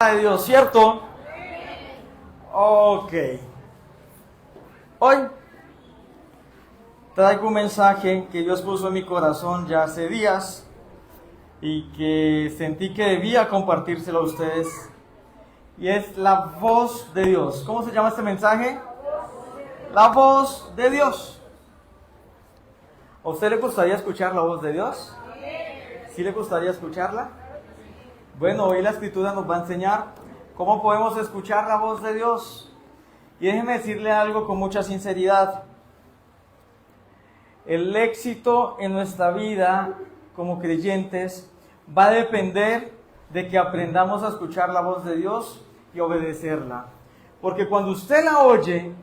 De Dios, ¿cierto? Ok. Hoy traigo un mensaje que Dios puso en mi corazón ya hace días y que sentí que debía compartírselo a ustedes. Y es la voz de Dios. ¿Cómo se llama este mensaje? La voz de Dios. ¿A usted le gustaría escuchar la voz de Dios? ¿Sí le gustaría escucharla? Bueno, hoy la Escritura nos va a enseñar cómo podemos escuchar la voz de Dios. Y déjeme decirle algo con mucha sinceridad. El éxito en nuestra vida como creyentes va a depender de que aprendamos a escuchar la voz de Dios y obedecerla. Porque cuando usted la oye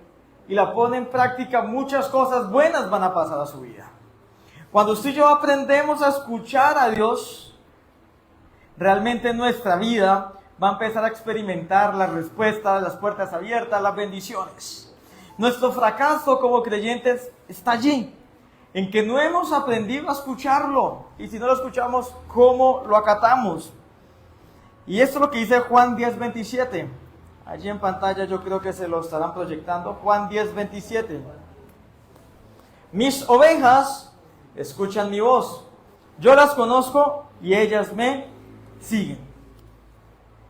y la pone en práctica, muchas cosas buenas van a pasar a su vida. Cuando usted y yo aprendemos a escuchar a Dios, realmente nuestra vida va a empezar a experimentar las respuestas, las puertas abiertas, las bendiciones. Nuestro fracaso como creyentes está allí, en que no hemos aprendido a escucharlo. Y si no lo escuchamos, ¿cómo lo acatamos? Y esto es lo que dice Juan 10:27. Allí en pantalla yo creo que se lo estarán proyectando. Juan 10:27. Mis ovejas escuchan mi voz. Yo las conozco y ellas me siguen.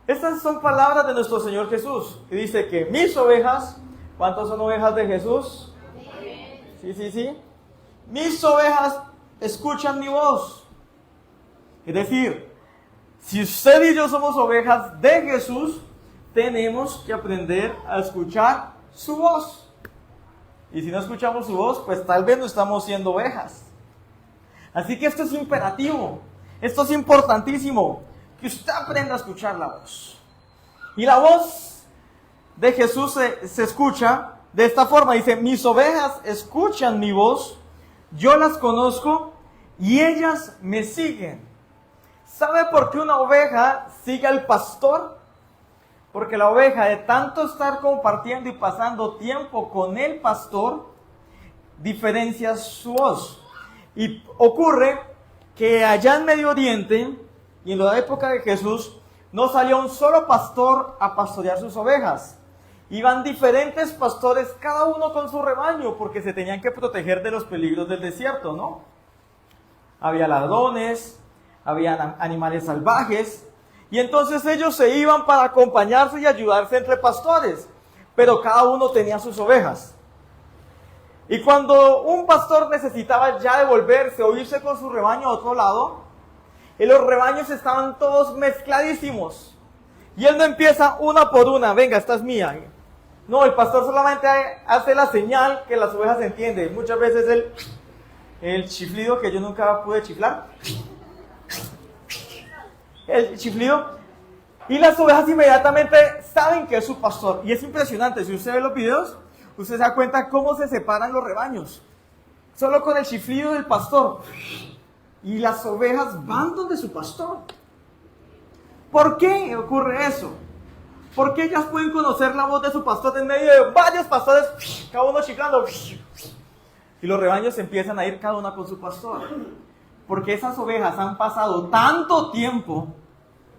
Estas son palabras de nuestro Señor Jesús, que dice que mis ovejas, ¿cuántas son ovejas de Jesús? Sí. Mis ovejas escuchan mi voz. Es decir, si usted y yo somos ovejas de Jesús, tenemos que aprender a escuchar su voz. Y si no escuchamos su voz, pues tal vez no estamos siendo ovejas. Así que esto es imperativo, esto es importantísimo, que usted aprenda a escuchar la voz. Y la voz de Jesús se escucha de esta forma. Dice, mis ovejas escuchan mi voz, yo las conozco y ellas me siguen. ¿Sabe por qué una oveja sigue al pastor? Porque la oveja, de tanto estar compartiendo y pasando tiempo con el pastor, diferencia su voz. Y ocurre que allá en Medio Oriente, y en la época de Jesús, no salía un solo pastor a pastorear sus ovejas. Iban diferentes pastores, cada uno con su rebaño, porque se tenían que proteger de los peligros del desierto, ¿no? Había ladrones, había animales salvajes, y entonces ellos se iban para acompañarse y ayudarse entre pastores, pero cada uno tenía sus ovejas. Y cuando un pastor necesitaba ya devolverse o irse con su rebaño a otro lado, y los rebaños estaban todos mezcladísimos. Y él no empieza una por una, venga, esta es mía. No, el pastor solamente hace la señal que las ovejas entienden. Muchas veces el chiflido que yo nunca pude chiflar. El chiflido. Y las ovejas inmediatamente saben que es su pastor. Y es impresionante, si usted ve los videos, usted se da cuenta cómo se separan los rebaños. Solo con el chiflido del pastor. Y las ovejas van donde su pastor. ¿Por qué ocurre eso? Porque ellas pueden conocer la voz de su pastor en medio de varios pastores, cada uno chiflando. Y los rebaños empiezan a ir cada una con su pastor. Porque esas ovejas han pasado tanto tiempo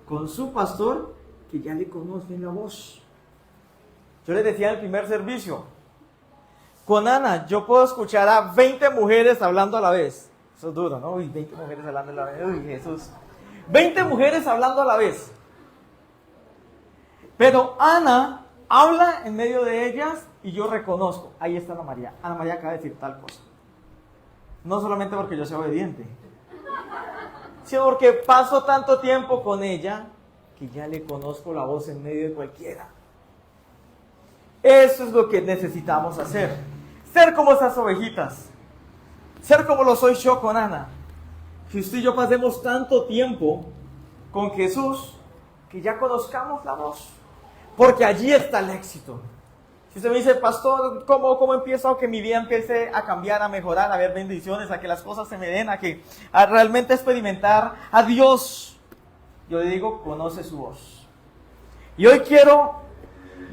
con su pastor que ya le conocen la voz. Yo les decía en el primer servicio, con Ana yo puedo escuchar a 20 mujeres hablando a la vez. Eso es duro, ¿no? Uy, 20 mujeres hablando a la vez. Uy, Jesús. 20 mujeres hablando a la vez. Pero Ana habla en medio de ellas y yo reconozco. Ahí está Ana María. Ana María acaba de decir tal cosa. No solamente porque yo sea obediente, sino porque paso tanto tiempo con ella que ya le conozco la voz en medio de cualquiera. Eso es lo que necesitamos hacer. Ser como esas ovejitas. Ser como lo soy yo con Ana. Que usted y yo pasemos tanto tiempo con Jesús que ya conozcamos la voz. Porque allí está el éxito. Si usted me dice, pastor, ¿cómo empiezo a que mi vida empiece a cambiar, a mejorar, a ver bendiciones, a que las cosas se me den, a realmente experimentar a Dios? Yo le digo, conoce su voz. Y hoy quiero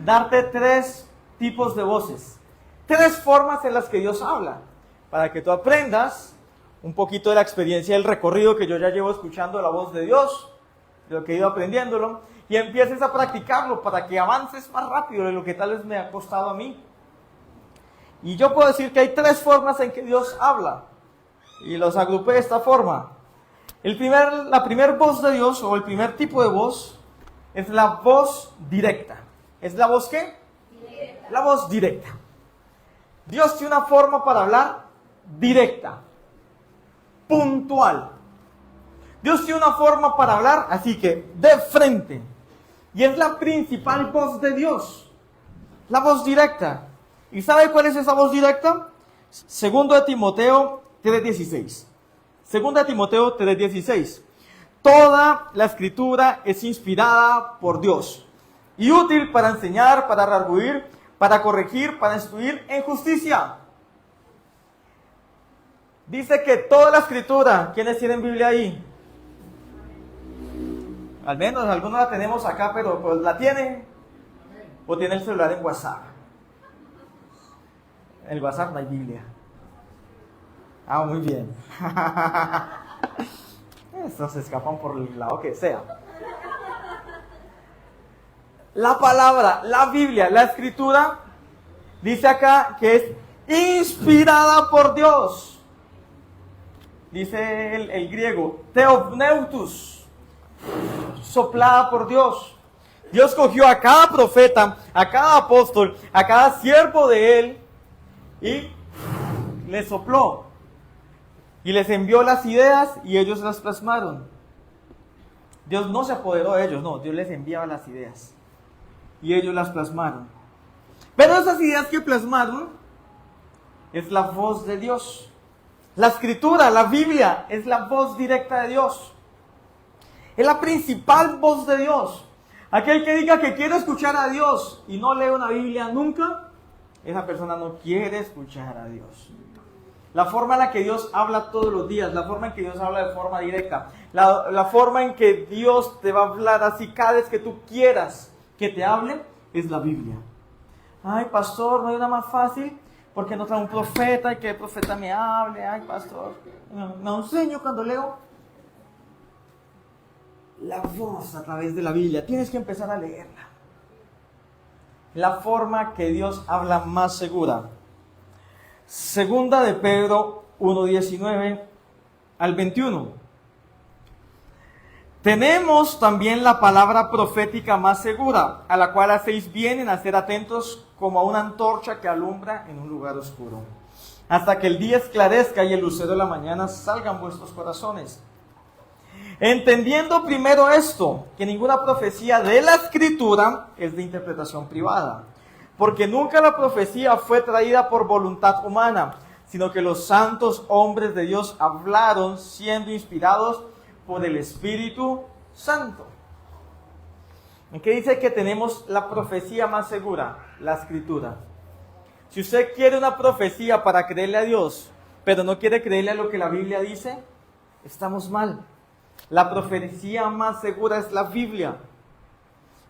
darte 3 tipos de voces. 3 formas en las que Dios habla. Para que tú aprendas un poquito de la experiencia del recorrido que yo ya llevo escuchando la voz de Dios, de lo que he ido aprendiéndolo, y empieces a practicarlo para que avances más rápido de lo que tal vez me ha costado a mí. Y yo puedo decir que hay 3 formas en que Dios habla, y los agrupé de esta forma. La primera voz de Dios, o el primer tipo de voz, es la voz directa. ¿Es la voz qué? Directa. La voz directa. Dios tiene una forma para hablar directa, puntual. Dios tiene una forma para hablar, así que de frente. Y es la principal voz de Dios, la voz directa. ¿Y sabe cuál es esa voz directa? Segundo de Timoteo 3:16. Segundo de Timoteo 3:16. Toda la escritura es inspirada por Dios y útil para enseñar, para redarguir, para corregir, para instruir en justicia. Dice que toda la escritura, ¿quiénes tienen Biblia ahí? Al menos algunos la tenemos acá, pero pues ¿la tienen? ¿O tiene el celular en WhatsApp? En el WhatsApp no hay Biblia. Ah, muy bien. Estos se escapan por el lado que sea. La palabra, la Biblia, la escritura, dice acá que es inspirada por Dios. Dice el griego, theopneutos, soplada por Dios. Dios cogió a cada profeta, a cada apóstol, a cada siervo de él y les sopló. Y les envió las ideas y ellos las plasmaron. Dios no se apoderó de ellos, no, Dios les enviaba las ideas. Y ellos las plasmaron. Pero esas ideas que plasmaron es la voz de Dios. La escritura, la Biblia, es la voz directa de Dios. Es la principal voz de Dios. Aquel que diga que quiere escuchar a Dios y no lee una Biblia nunca, esa persona no quiere escuchar a Dios. La forma en la que Dios habla todos los días, la forma en que Dios habla de forma directa, la forma en que Dios te va a hablar así cada vez que tú quieras que te hable, es la Biblia. Ay, pastor, ¿no hay una más fácil? ¿Por qué no trae un profeta y que el profeta me hable? Ay, pastor, me enseño cuando leo. La voz a través de la Biblia, tienes que empezar a leerla. La forma que Dios habla más segura. Segunda de Pedro 1:19 al 21. Tenemos también la palabra profética más segura, a la cual hacéis bien en hacer atentos como a una antorcha que alumbra en un lugar oscuro, hasta que el día esclarezca y el lucero de la mañana salga en vuestros corazones. Entendiendo primero esto, que ninguna profecía de la Escritura es de interpretación privada, porque nunca la profecía fue traída por voluntad humana, sino que los santos hombres de Dios hablaron siendo inspirados por el Espíritu Santo. ¿En qué dice que tenemos la profecía más segura? La Escritura. Si usted quiere una profecía para creerle a Dios, pero no quiere creerle a lo que la Biblia dice, estamos mal. La profecía más segura es la Biblia.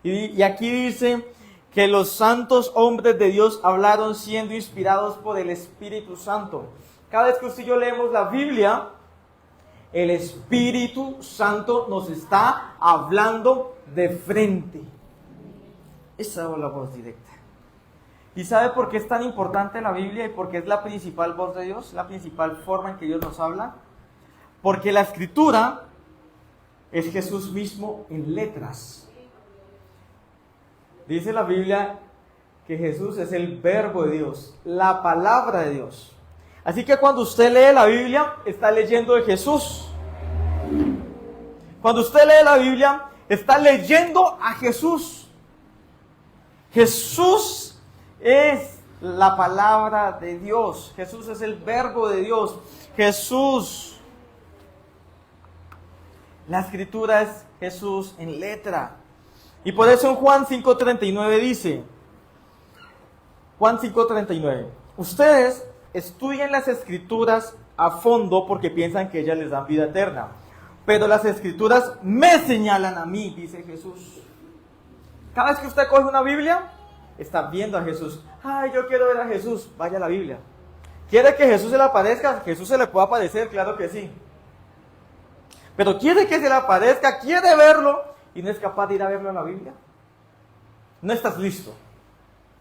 Y aquí dice que los santos hombres de Dios hablaron siendo inspirados por el Espíritu Santo. Cada vez que usted y yo leemos la Biblia, el Espíritu Santo nos está hablando de frente. Esa es la voz directa. ¿Y sabe por qué es tan importante la Biblia y por qué es la principal voz de Dios? La principal forma en que Dios nos habla. Porque la Escritura es Jesús mismo en letras. Dice la Biblia que Jesús es el verbo de Dios, la palabra de Dios. Así que cuando usted lee la Biblia, está leyendo de Jesús. Cuando usted lee la Biblia, está leyendo a Jesús. Jesús es la palabra de Dios. Jesús es el verbo de Dios. Jesús. La Escritura es Jesús en letra. Y por eso en Juan 5:39 dice, Juan 5:39, ustedes estudian las Escrituras a fondo porque piensan que ellas les dan vida eterna. Pero las Escrituras me señalan a mí, dice Jesús. Cada vez que usted coge una Biblia, está viendo a Jesús. Ay, yo quiero ver a Jesús. Vaya a la Biblia. ¿Quiere que Jesús se le aparezca? Jesús se le puede aparecer, claro que sí. Pero quiere que se le aparezca, quiere verlo. y no es capaz de ir a verlo en la Biblia? No estás listo.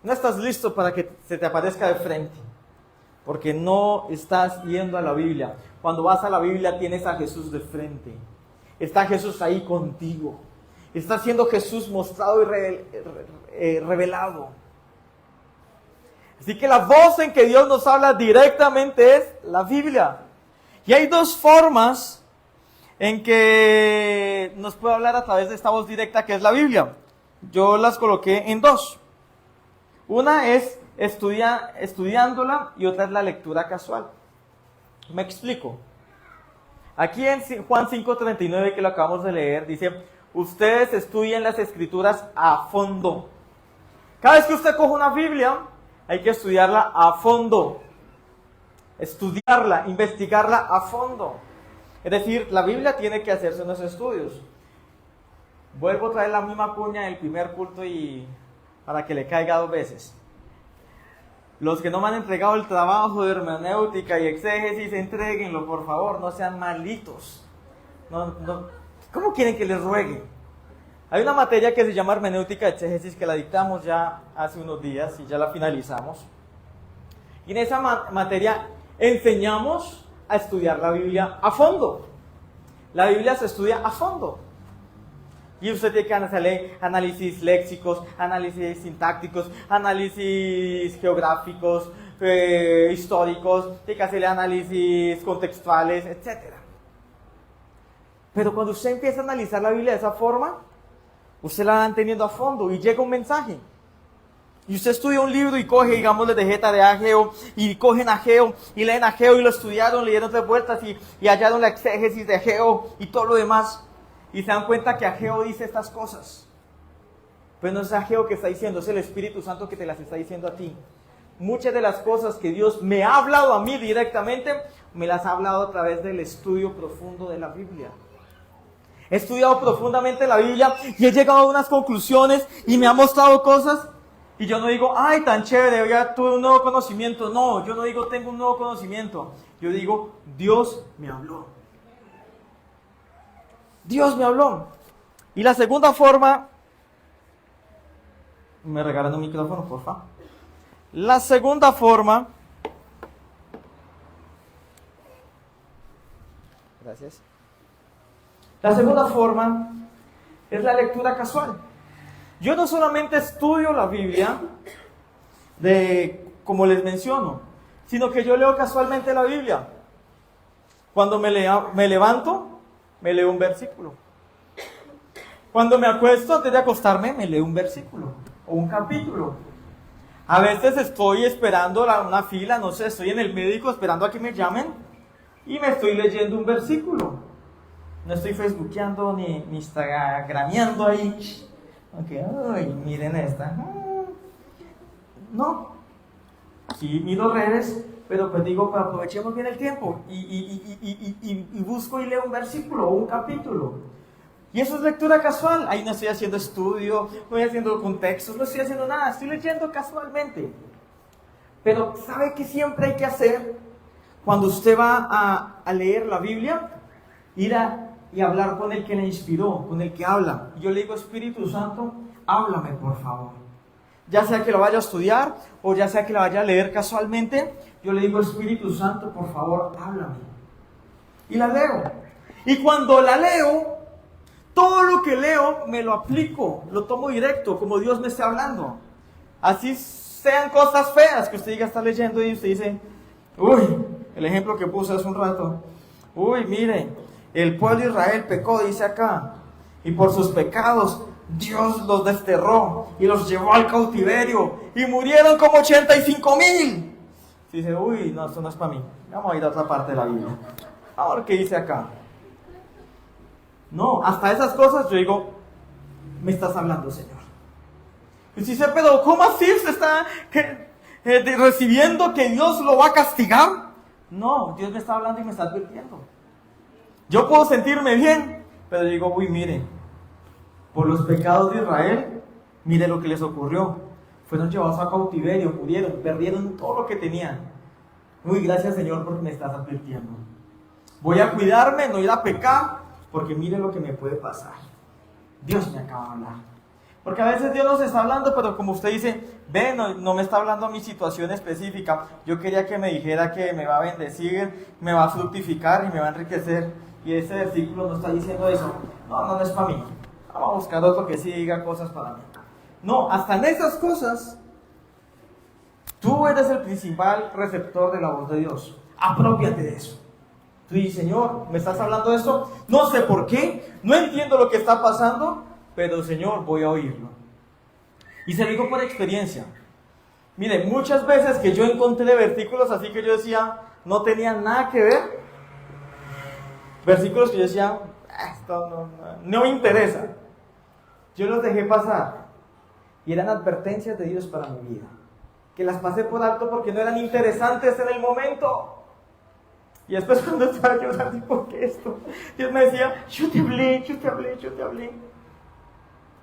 No estás listo para que se te aparezca de frente, porque no estás yendo a la Biblia. Cuando vas a la Biblia tienes a Jesús de frente. Está Jesús ahí contigo. Está siendo Jesús mostrado y revelado. Así que la voz en que Dios nos habla directamente es la Biblia. Y hay dos formas en que nos puede hablar a través de esta voz directa que es la Biblia. Yo las coloqué en dos. Una es estudiándola y otra es la lectura casual. Me explico. Aquí en Juan 5:39, que lo acabamos de leer, dice: ustedes estudien las Escrituras a fondo. Cada vez que usted coge una Biblia, hay que estudiarla a fondo. Estudiarla, investigarla a fondo. Es decir, la Biblia tiene que hacerse unos estudios. Vuelvo a traer la misma cuña del primer culto y para que le caiga dos veces. Los que no me han entregado el trabajo de hermenéutica y exégesis, entréguenlo, por favor, no sean malitos. ¿Cómo quieren que les ruegue? Hay una materia que se llama hermenéutica y exégesis que la dictamos ya hace unos días y ya la finalizamos. Y en esa materia enseñamos a estudiar la Biblia a fondo. La Biblia se estudia a fondo. Y usted tiene que hacer análisis léxicos, análisis sintácticos, análisis geográficos, históricos, tiene que hacerle análisis contextuales, etc. Pero cuando usted empieza a analizar la Biblia de esa forma, usted la va entendiendo a fondo y llega un mensaje. Y usted estudia un libro y coge, digamos, de Geta de Ageo, y cogen Ageo, y leen Ageo, y lo estudiaron, leyeron 3 vueltas, y hallaron la exégesis de Ageo, y todo lo demás. Y se dan cuenta que Ageo dice estas cosas. Pero no es Ageo que está diciendo, es el Espíritu Santo que te las está diciendo a ti. Muchas de las cosas que Dios me ha hablado a mí directamente, me las ha hablado a través del estudio profundo de la Biblia. He estudiado profundamente la Biblia y he llegado a unas conclusiones y me ha mostrado cosas. Y yo no digo, ay, tan chévere, ya tuve un nuevo conocimiento. No, yo no digo, tengo un nuevo conocimiento. Yo digo, Dios me habló. Dios me habló. Y la segunda forma, me regalan un micrófono, por favor. La segunda forma, gracias. La segunda forma es la lectura casual. Yo no solamente estudio la Biblia, como les menciono, sino que yo leo casualmente la Biblia. Cuando me levanto, me leo un versículo. Cuando me acuesto, antes de acostarme, me leo un versículo o un capítulo. A veces estoy esperando una fila, no sé, estoy en el médico esperando a que me llamen y me estoy leyendo un versículo. No estoy facebookeando ni instagrameando ahí. Okay, ay, miren esta. No. Sí, miro redes, pero pues digo, pues aprovechemos bien el tiempo y busco y leo un versículo o un capítulo. Y eso es lectura casual. Ahí no estoy haciendo estudio, no estoy haciendo contextos, no estoy haciendo nada, estoy leyendo casualmente. Pero ¿sabe qué siempre hay que hacer? Cuando usted va a leer la Biblia, ir y hablar con el que le inspiró, con el que habla. Y yo le digo, Espíritu Santo, háblame por favor. Ya sea que lo vaya a estudiar o ya sea que la vaya a leer casualmente, yo le digo, Espíritu Santo, por favor, háblame. Y la leo. Y cuando la leo, todo lo que leo me lo aplico, lo tomo directo, como Dios me está hablando. Así sean cosas feas que usted diga, está leyendo y usted dice, uy, el ejemplo que puse hace un rato, uy, mire, el pueblo de Israel pecó, dice acá, y por sus pecados Dios los desterró y los llevó al cautiverio y murieron como 85,000. Dice, uy, no, esto no es para mí. Vamos a ir a otra parte de la Biblia. Ahora, ¿qué dice acá? No, hasta esas cosas yo digo, me estás hablando, Señor. Y dice, pero ¿cómo así se está recibiendo que Dios lo va a castigar? No, Dios me está hablando y me está advirtiendo. Yo puedo sentirme bien, pero digo, uy, mire, por los pecados de Israel, mire lo que les ocurrió. Fueron llevados a cautiverio, murieron, perdieron todo lo que tenían. Uy, gracias Señor porque me estás advirtiendo. Voy a cuidarme, no ir a pecar, porque mire lo que me puede pasar. Dios me acaba de hablar. Porque a veces Dios nos está hablando, pero como usted dice, ve, no me está hablando a mi situación específica. Yo quería que me dijera que me va a bendecir, me va a fructificar y me va a enriquecer. Y ese versículo no está diciendo eso. No es para mí. Vamos a buscar otro que sí diga cosas para mí. No, hasta en esas cosas, tú eres el principal receptor de la voz de Dios. Aprópiate de eso. Tú dices, Señor, ¿me estás hablando de esto? No sé por qué, no entiendo lo que está pasando, pero Señor, voy a oírlo. Y se lo digo por experiencia. Mire, muchas veces que yo encontré versículos así que yo decía, no tenían nada que ver. Versículos que yo decía, esto no me interesa. Yo los dejé pasar. Y eran advertencias de Dios para mi vida. Que las pasé por alto porque no eran interesantes en el momento. Y después cuando estaba yo así, ¿por qué esto? Dios me decía, yo te hablé.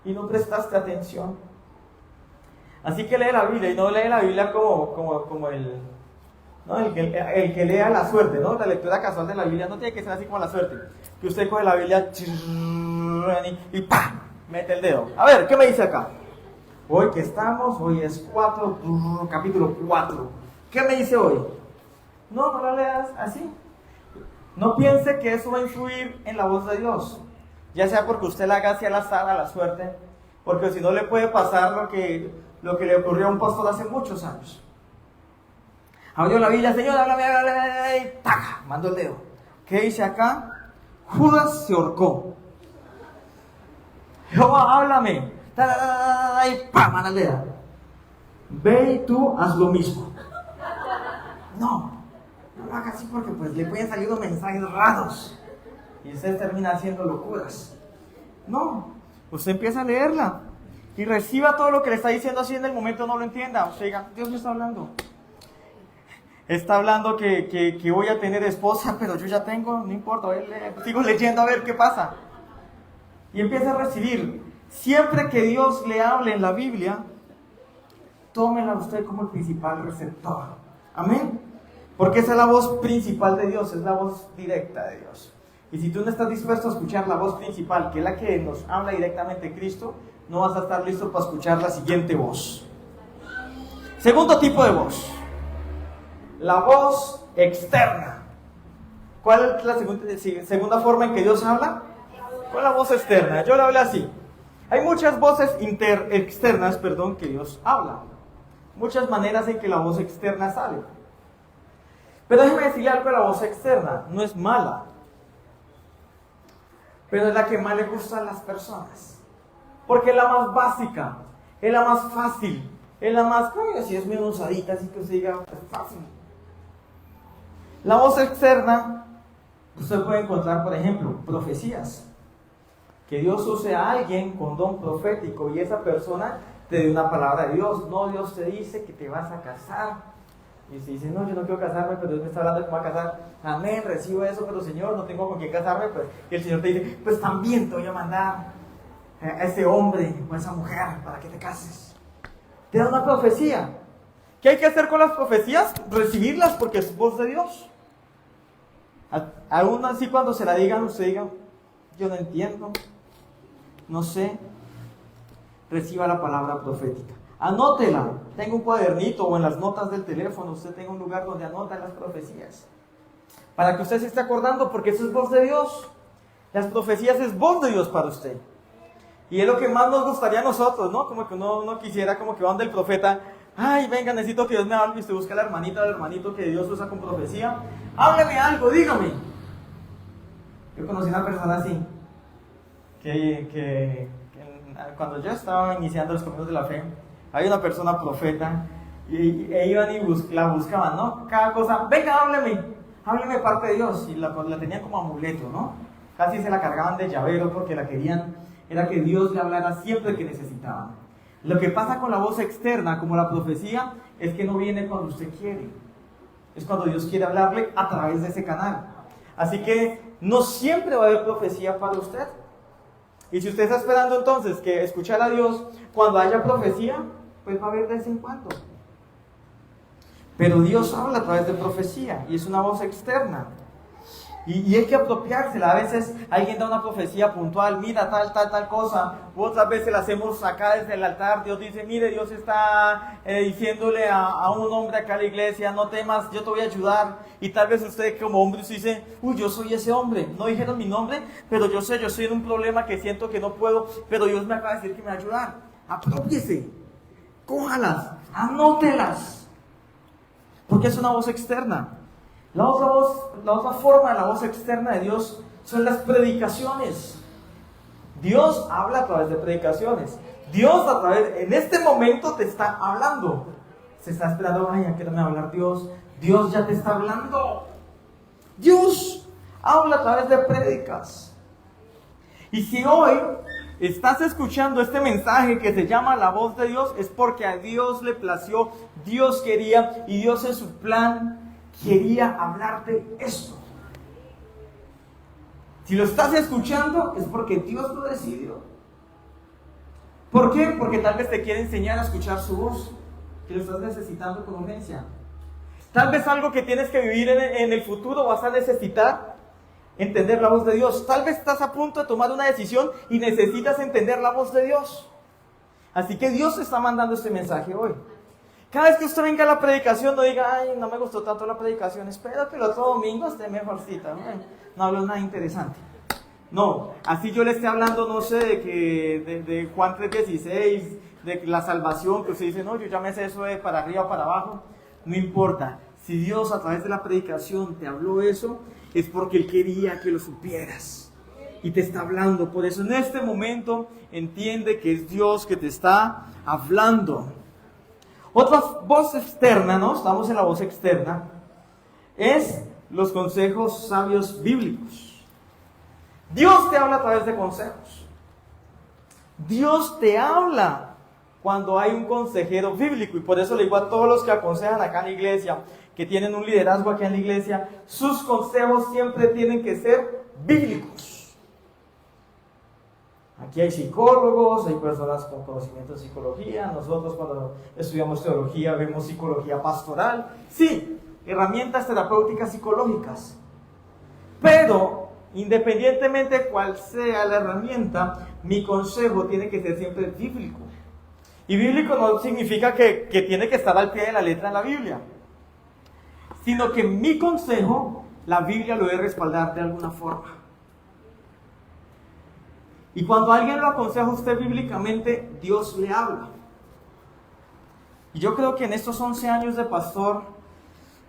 Y no prestaste atención. Así que lee la Biblia, y no lee la Biblia como el que lea la suerte, ¿no? La lectura casual de la Biblia no tiene que ser así como la suerte. Que usted coge la Biblia y ¡pam! Mete el dedo. A ver, ¿qué me dice acá? Hoy que estamos, hoy es capítulo 4. ¿Qué me dice hoy? No la leas así. No piense que eso va a influir en la voz de Dios. Ya sea porque usted la haga hacia al azar, a la suerte, porque si no le puede pasar lo que le ocurrió a un pastor hace muchos años. Abrió la Biblia, Señor, háblame, ¡taca! Mandó el dedo. ¿Qué dice acá? Judas se ahorcó. Jehová, háblame. Y ¡pam! Manda el dedo. Ve y tú haz lo mismo. No lo haga así porque pues le pueden salir unos mensajes raros. Y usted termina haciendo locuras. No, usted empieza a leerla y reciba todo lo que le está diciendo así en el momento no lo entienda. Usted diga, Dios me está hablando. Está hablando que voy a tener esposa, pero yo ya tengo, no importa, sigo leyendo a ver qué pasa. Y empieza a recibir. Siempre que Dios le hable en la Biblia, tómela usted como el principal receptor. Amén. Porque esa es la voz principal de Dios, es la voz directa de Dios. Y si tú no estás dispuesto a escuchar la voz principal, que es la que nos habla directamente Cristo, no vas a estar listo para escuchar la siguiente voz. Segundo tipo de voz. La voz externa. ¿Cuál es la segunda forma en que Dios habla? ¿Cuál es la voz externa? Yo le hablo así. Hay muchas voces externas que Dios habla. Muchas maneras en que la voz externa sale. Pero déjeme decirle algo de la voz externa. No es mala. Pero es la que más le gusta a las personas. Porque es la más básica. Es la más fácil. Es la más, si es menos usadita, así que usted diga, es fácil. La voz externa, usted puede encontrar, por ejemplo, profecías. Que Dios use a alguien con don profético y esa persona te dé una palabra de Dios. No, Dios te dice que te vas a casar. Y usted dice, no, yo no quiero casarme, pero Dios me está hablando de que me va a casar. Amén, recibo eso, pero Señor, no tengo con quién casarme. Pues, y el Señor te dice, pues también te voy a mandar a ese hombre o a esa mujer para que te cases. Te da una profecía. ¿Qué hay que hacer con las profecías? Recibirlas porque es voz de Dios. Aún así cuando se la digan, usted diga, yo no entiendo, no sé. Reciba la palabra profética. Anótela. Tenga un cuadernito o en las notas del teléfono. Usted tenga un lugar donde anota las profecías. Para que usted se esté acordando, porque eso es voz de Dios. Las profecías es voz de Dios para usted. Y es lo que más nos gustaría a nosotros, ¿no? Como que uno quisiera, como que van del profeta. Ay, venga, necesito que Dios me hable. Y usted busca a la hermanita o al hermanito que Dios usa con profecía. Háblame algo, dígame. Yo conocí una persona así. Que cuando yo estaba iniciando los caminos de la fe, hay una persona profeta y iban y la buscaban, ¿no? Cada cosa, venga, hábleme parte de Dios. Y la tenían como amuleto, ¿no? Casi se la cargaban de llavero porque la querían, era que Dios le hablara siempre que necesitaban. Lo que pasa con la voz externa, como la profecía, es que no viene cuando usted quiere. Es cuando Dios quiere hablarle a través de ese canal. Así que no siempre va a haber profecía para usted. Y si usted está esperando entonces que escuchar a Dios cuando haya profecía, pues va a haber de vez en cuando. Pero Dios habla a través de profecía y es una voz externa. Y hay que apropiársela. A veces alguien da una profecía puntual, mira tal cosa. U otras veces la hacemos acá desde el altar. Dios dice, mire, Dios está diciéndole a un hombre acá en la iglesia, no temas, yo te voy a ayudar. Y tal vez usted como hombre se dice, uy, yo soy ese hombre. No dijeron mi nombre, pero yo estoy en un problema que siento que no puedo, pero Dios me acaba de decir que me va a ayudar. Aprópiese, cójalas, anótelas. Porque es una voz externa. La otra forma de la voz externa de Dios son las predicaciones. Dios habla a través de predicaciones. Dios en este momento te está hablando. Se está esperando, ay, ¿a qué no me va a hablar Dios? Dios ya te está hablando. Dios habla a través de prédicas. Y si hoy estás escuchando este mensaje que se llama la voz de Dios, es porque a Dios le plació, Dios quería y Dios en su plan quería hablarte esto. Si lo estás escuchando es porque Dios lo decidió. ¿Por qué? Porque tal vez te quiere enseñar a escuchar su voz, que lo estás necesitando con urgencia. Tal vez algo que tienes que vivir en el futuro vas a necesitar entender la voz de Dios. Tal vez estás a punto de tomar una decisión y necesitas entender la voz de Dios. Así que Dios te está mandando este mensaje hoy. Cada vez que usted venga a la predicación, no diga, ay, no me gustó tanto la predicación, espero que el otro domingo esté mejorcita. No hablo nada interesante. No, así yo le esté hablando, no sé, de Juan 3:16, de la salvación, que usted dice, no, yo ya me sé eso de para arriba o para abajo. No importa, si Dios a través de la predicación te habló eso, es porque Él quería que lo supieras. Y te está hablando, por eso en este momento entiende que es Dios que te está hablando. Otra voz externa, ¿no? Estamos en la voz externa. Es los consejos sabios bíblicos. Dios te habla a través de consejos. Dios te habla cuando hay un consejero bíblico. Y por eso le digo a todos los que aconsejan acá en la iglesia, que tienen un liderazgo aquí en la iglesia, sus consejos siempre tienen que ser bíblicos. Aquí hay psicólogos, hay personas con conocimiento de psicología. Nosotros cuando estudiamos teología vemos psicología pastoral. Sí, herramientas terapéuticas psicológicas. Pero, independientemente de cuál sea la herramienta, mi consejo tiene que ser siempre bíblico. Y bíblico no significa que tiene que estar al pie de la letra de la Biblia, sino que mi consejo, la Biblia lo debe respaldar de alguna forma. Y cuando alguien lo aconseja a usted bíblicamente, Dios le habla. Y yo creo que en estos 11 años de pastor,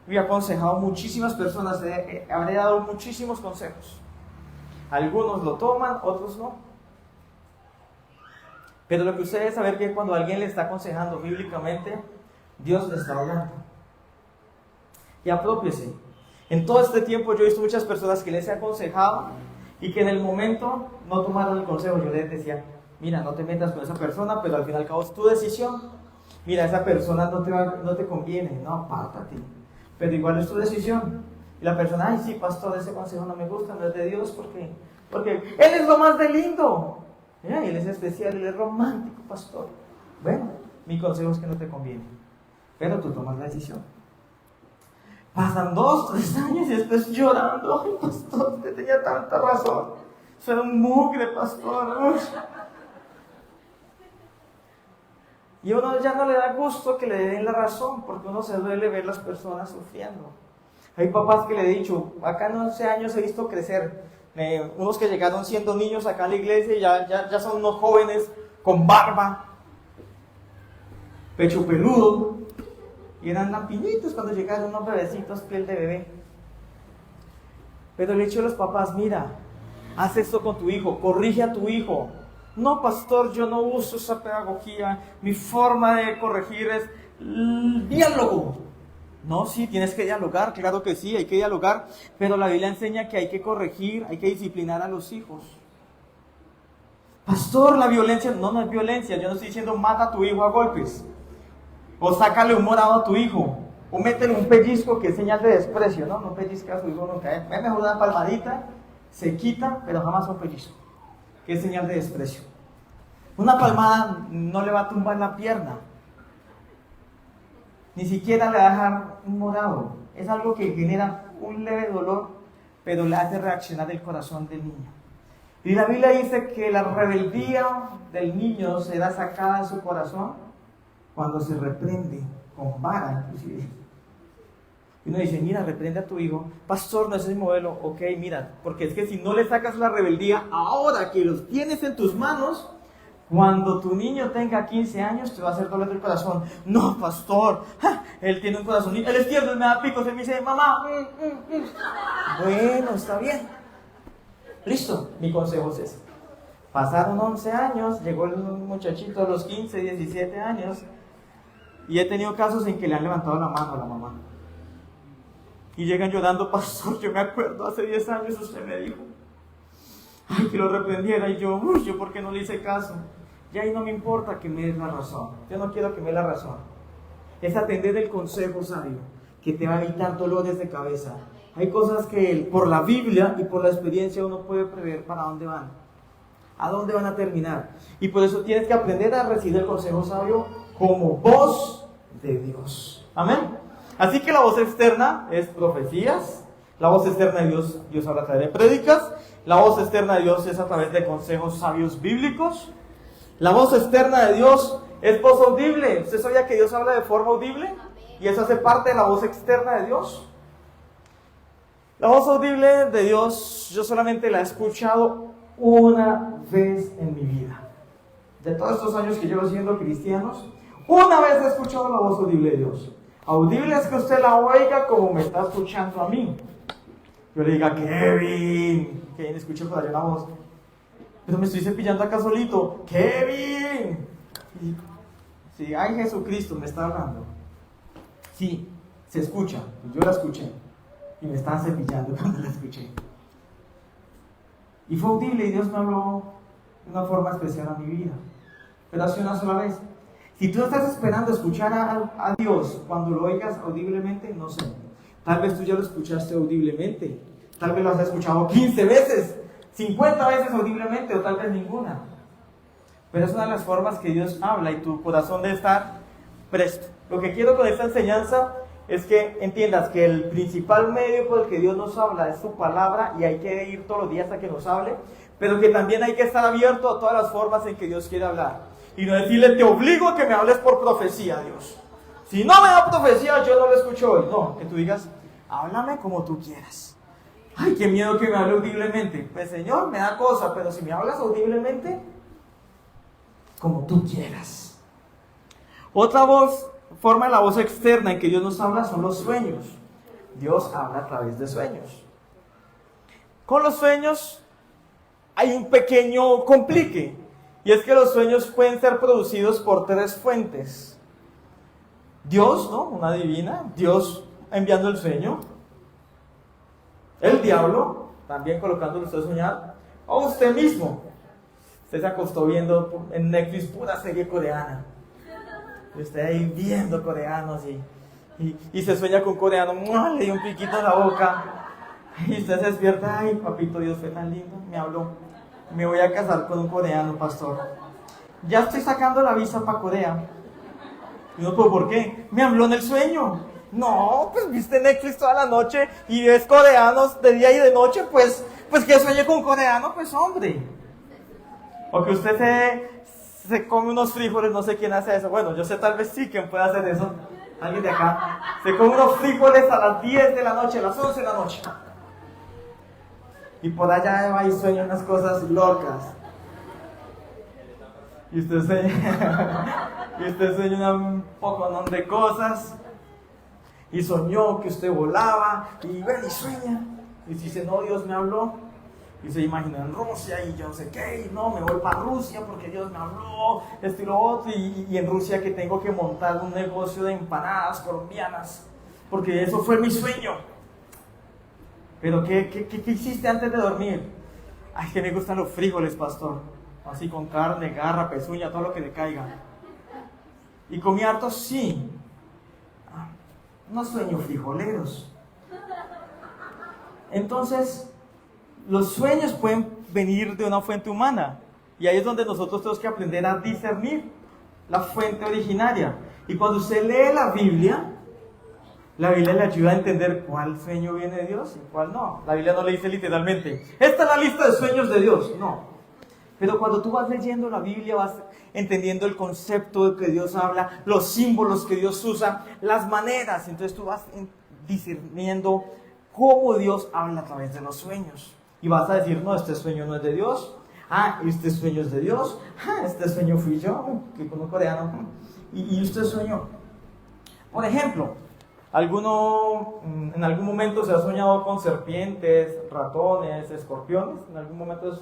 he aconsejado muchísimas personas, habré dado muchísimos consejos. Algunos lo toman, otros no. Pero lo que usted debe saber es que cuando alguien le está aconsejando bíblicamente, Dios le está hablando. Y apropiese. En todo este tiempo yo he visto muchas personas que les he aconsejado y que en el momento no tomaron el consejo. Yo les decía, mira, no te metas con esa persona, pero al fin y al cabo es tu decisión. Mira, esa persona no te conviene, no, apártate. Pero igual es tu decisión. Y la persona, ay, sí, pastor, ese consejo no me gusta, no es de Dios, porque Él es lo más de lindo. Mira, Él es especial, Él es romántico, pastor. Bueno, mi consejo es que no te conviene, pero tú tomas la decisión. Pasan 2, 3 años y después llorando, ay, pastor, usted tenía tanta razón. Eso era un mugre, pastor. Y a uno ya no le da gusto que le den la razón, porque uno se duele ver las personas sufriendo. Hay papás que le he dicho, acá en 11 años he visto crecer, unos que llegaron siendo niños acá en la iglesia y ya son unos jóvenes con barba, pecho peludo, y eran lampiñitos cuando llegaron unos bebecitos, piel de bebé. Pero le he dicho a los papás, mira, haz esto con tu hijo, corrige a tu hijo. No, pastor, yo no uso esa pedagogía, mi forma de corregir es el diálogo. No, sí, tienes que dialogar, claro que sí, hay que dialogar, pero la Biblia enseña que hay que corregir, hay que disciplinar a los hijos. Pastor, la violencia, no es violencia, yo no estoy diciendo mata a tu hijo a golpes, o sácale un morado a tu hijo, o métele un pellizco que es señal de desprecio, no pellizca a su hijo nunca, es mejor una palmadita, se quita, pero jamás un pellizco, que es señal de desprecio. Una palmada no le va a tumbar la pierna, ni siquiera le va a dejar un morado, es algo que genera un leve dolor, pero le hace reaccionar el corazón del niño. Y la Biblia dice que la rebeldía del niño será sacada de su corazón cuando se reprende con vara, inclusive. Y uno dice, mira, reprende a tu hijo. Pastor, no es el modelo. Ok, mira, porque es que si no le sacas la rebeldía, ahora que los tienes en tus manos, cuando tu niño tenga 15 años, te va a hacer doler el corazón. No, pastor, él tiene un corazón, él es tierno, él me da picos, él me dice, mamá. Bueno, está bien. Listo, mi consejo es ese. Pasaron 11 años, llegó el muchachito a los 15, 17 años, y he tenido casos en que le han levantado la mano a la mamá. Y llegan llorando, pastor, yo me acuerdo, hace 10 años usted me dijo, ay, que lo reprendiera, y yo, yo ¿por qué no le hice caso? Y ahí no me importa que me des la razón, yo no quiero que me dé la razón. Es atender el consejo sabio, que te va a evitar dolores de cabeza. Hay cosas que por la Biblia y por la experiencia uno puede prever para dónde van, a dónde van a terminar. Y por eso tienes que aprender a recibir el consejo sabio como voz de Dios. Amén. Así que la voz externa es profecías, la voz externa de Dios habla a través de prédicas, la voz externa de Dios es a través de consejos sabios bíblicos, la voz externa de Dios es voz audible. ¿Usted sabía que Dios habla de forma audible? Y eso hace parte de la voz externa de Dios. La voz audible de Dios yo solamente la he escuchado una vez en mi vida. De todos estos años que llevo siendo cristianos, una vez he escuchado la voz audible de Dios. Audible es que usted la oiga como me está escuchando a mí. Yo le diga, Kevin, escucho por allá una voz. Pero me estoy cepillando acá solito. Kevin. Sí, ay, Jesucristo me está hablando. Sí, se escucha. Yo la escuché. Y me estaba cepillando cuando la escuché. Y fue audible y Dios me habló de una forma especial a mi vida. Pero así una sola vez. Si tú estás esperando escuchar a Dios cuando lo oigas audiblemente, no sé. Tal vez tú ya lo escuchaste audiblemente. Tal vez lo has escuchado 15 veces, 50 veces audiblemente o tal vez ninguna. Pero es una de las formas que Dios habla y tu corazón debe estar presto. Lo que quiero con esta enseñanza es que entiendas que el principal medio por el que Dios nos habla es su palabra y hay que ir todos los días a que nos hable, pero que también hay que estar abierto a todas las formas en que Dios quiere hablar. Y no decirle, te obligo a que me hables por profecía, Dios. Si no me da profecía, yo no lo escucho hoy. No, que tú digas, háblame como tú quieras. Ay, qué miedo que me hable audiblemente. Pues Señor, me da cosa, pero si me hablas audiblemente, como tú quieras. Otra forma de la voz externa en que Dios nos habla son los sueños. Dios habla a través de sueños. Con los sueños hay un pequeño complique. Y es que los sueños pueden ser producidos por 3 fuentes. Dios, ¿no? Una divina, Dios enviando el sueño. El diablo, también colocándolo usted a soñar. O usted mismo. Usted se acostó viendo en Netflix pura serie coreana. Y usted ahí viendo coreanos y se sueña con coreano. Le dio un piquito en la boca. Y usted se despierta. Ay, papito Dios, fue tan lindo, me habló. Me voy a casar con un coreano, pastor. Ya estoy sacando la visa para Corea. Y no, ¿por qué? Me habló en el sueño. No, pues viste Netflix toda la noche y ves coreanos de día y de noche, pues que sueñe con un coreano, pues hombre. O que usted se come unos frijoles, no sé quién hace eso. Bueno, yo sé tal vez sí quién puede hacer eso. Alguien de acá. Se come unos frijoles a las 10 de la noche, a las 11 de la noche. Y por allá va y sueña unas cosas locas. Y usted sueña un poco de cosas. Y soñó que usted volaba. Y ven y sueña. Y dice, no, Dios me habló. Y se imagina en Rusia y yo no sé qué. Y no, me voy para Rusia porque Dios me habló. Esto y lo otro. Y en Rusia que tengo que montar un negocio de empanadas colombianas. Porque eso fue mi sueño. Pero ¿qué hiciste antes de dormir? Ay, que me gustan los frijoles, pastor. Así con carne, garra, pezuña, todo lo que le caiga. ¿Y comí harto? Sí. No sueño frijoleros. Entonces, los sueños pueden venir de una fuente humana. Y ahí es donde nosotros tenemos que aprender a discernir la fuente originaria. Y cuando usted lee la Biblia, La Biblia le ayuda a entender cuál sueño viene de Dios y cuál no. La Biblia no le dice literalmente, esta es la lista de sueños de Dios. No. Pero cuando tú vas leyendo la Biblia, vas entendiendo el concepto de que Dios habla, los símbolos que Dios usa, las maneras. Entonces tú vas discerniendo cómo Dios habla a través de los sueños. Y vas a decir, no, este sueño no es de Dios. Ah, este sueño es de Dios. Ah, este sueño fui yo, que con un coreano. Y usted soñó. Por ejemplo, en algún momento se ha soñado con serpientes, ratones, escorpiones. En algún momento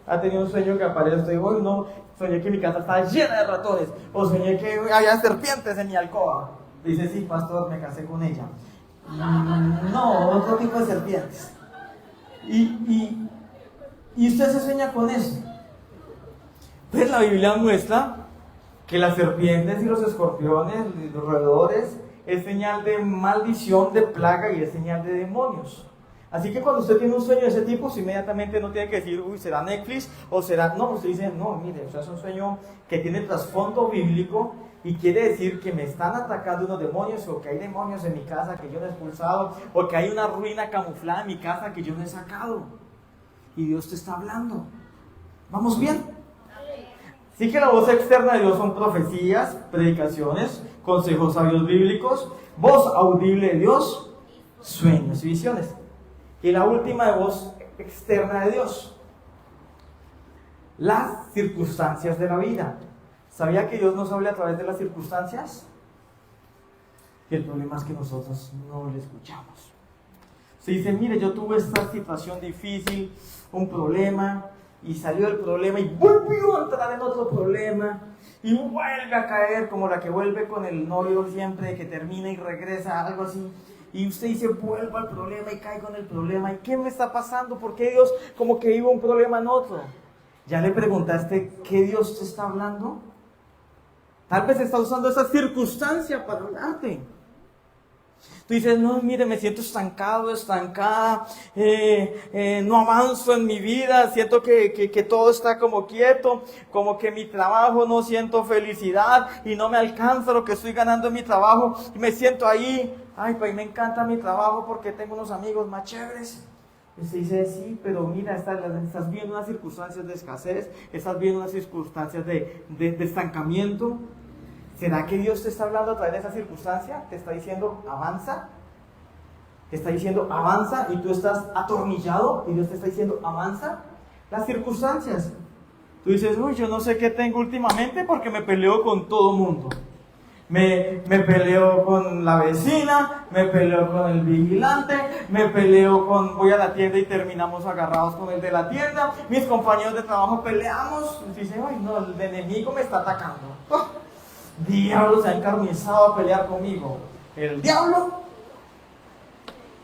ha tenido un sueño que aparece usted y dice, no, soñé que mi casa estaba llena de ratones. O soñé que había serpientes en mi alcoba. Dice, sí, pastor, me casé con ella. No, otro tipo de serpientes. Y usted se sueña con eso. Pues la Biblia muestra que las serpientes y los escorpiones y los roedores es señal de maldición, de plaga y es señal de demonios. Así que cuando usted tiene un sueño de ese tipo, inmediatamente no tiene que decir, uy, ¿será Netflix? O será... No, usted dice, no, mire, o sea, es un sueño que tiene trasfondo bíblico y quiere decir que me están atacando unos demonios, o que hay demonios en mi casa que yo no he expulsado, o que hay una ruina camuflada en mi casa que yo no he sacado. Y Dios te está hablando. ¿Vamos bien? Así que la voz externa de Dios son profecías, predicaciones, consejos sabios bíblicos, voz audible de Dios, sueños y visiones. Y la última de voz externa de Dios, las circunstancias de la vida. ¿Sabía que Dios nos habla a través de las circunstancias? Y el problema es que nosotros no le escuchamos. Se dice, mire, yo tuve esta situación difícil, un problema, y salió el problema y volvió a entrar en otro problema, y vuelve a caer como la que vuelve con el novio siempre, que termina y regresa, algo así. Y usted dice, vuelvo al problema y cae con el problema. ¿Y qué me está pasando? ¿Por qué Dios como que iba un problema en otro? ¿Ya le preguntaste qué Dios te está hablando? Tal vez está usando esa circunstancia para hablarte. Tú dices, no, mire, me siento estancado, estancada, no avanzo en mi vida, siento que todo está como quieto, como que mi trabajo no siento felicidad y no me alcanza lo que estoy ganando en mi trabajo y me siento ahí. Ay, pues me encanta mi trabajo porque tengo unos amigos más chéveres. Y se dice, sí, pero mira, estás viendo unas circunstancias de escasez, estás viendo unas circunstancias de estancamiento. ¿Será que Dios te está hablando a través de esa circunstancia? ¿Te está diciendo, avanza? ¿Te está diciendo, avanza? Y tú estás atornillado y Dios te está diciendo, avanza. Las circunstancias. Tú dices, uy, yo no sé qué tengo últimamente porque me peleo con todo mundo. Me peleo con la vecina, me peleo con el vigilante, voy a la tienda y terminamos agarrados con el de la tienda, mis compañeros de trabajo peleamos, y dicen, ay no, el enemigo me está atacando. ¡Oh! Diablo se ha encarnizado a pelear conmigo. ¿El diablo?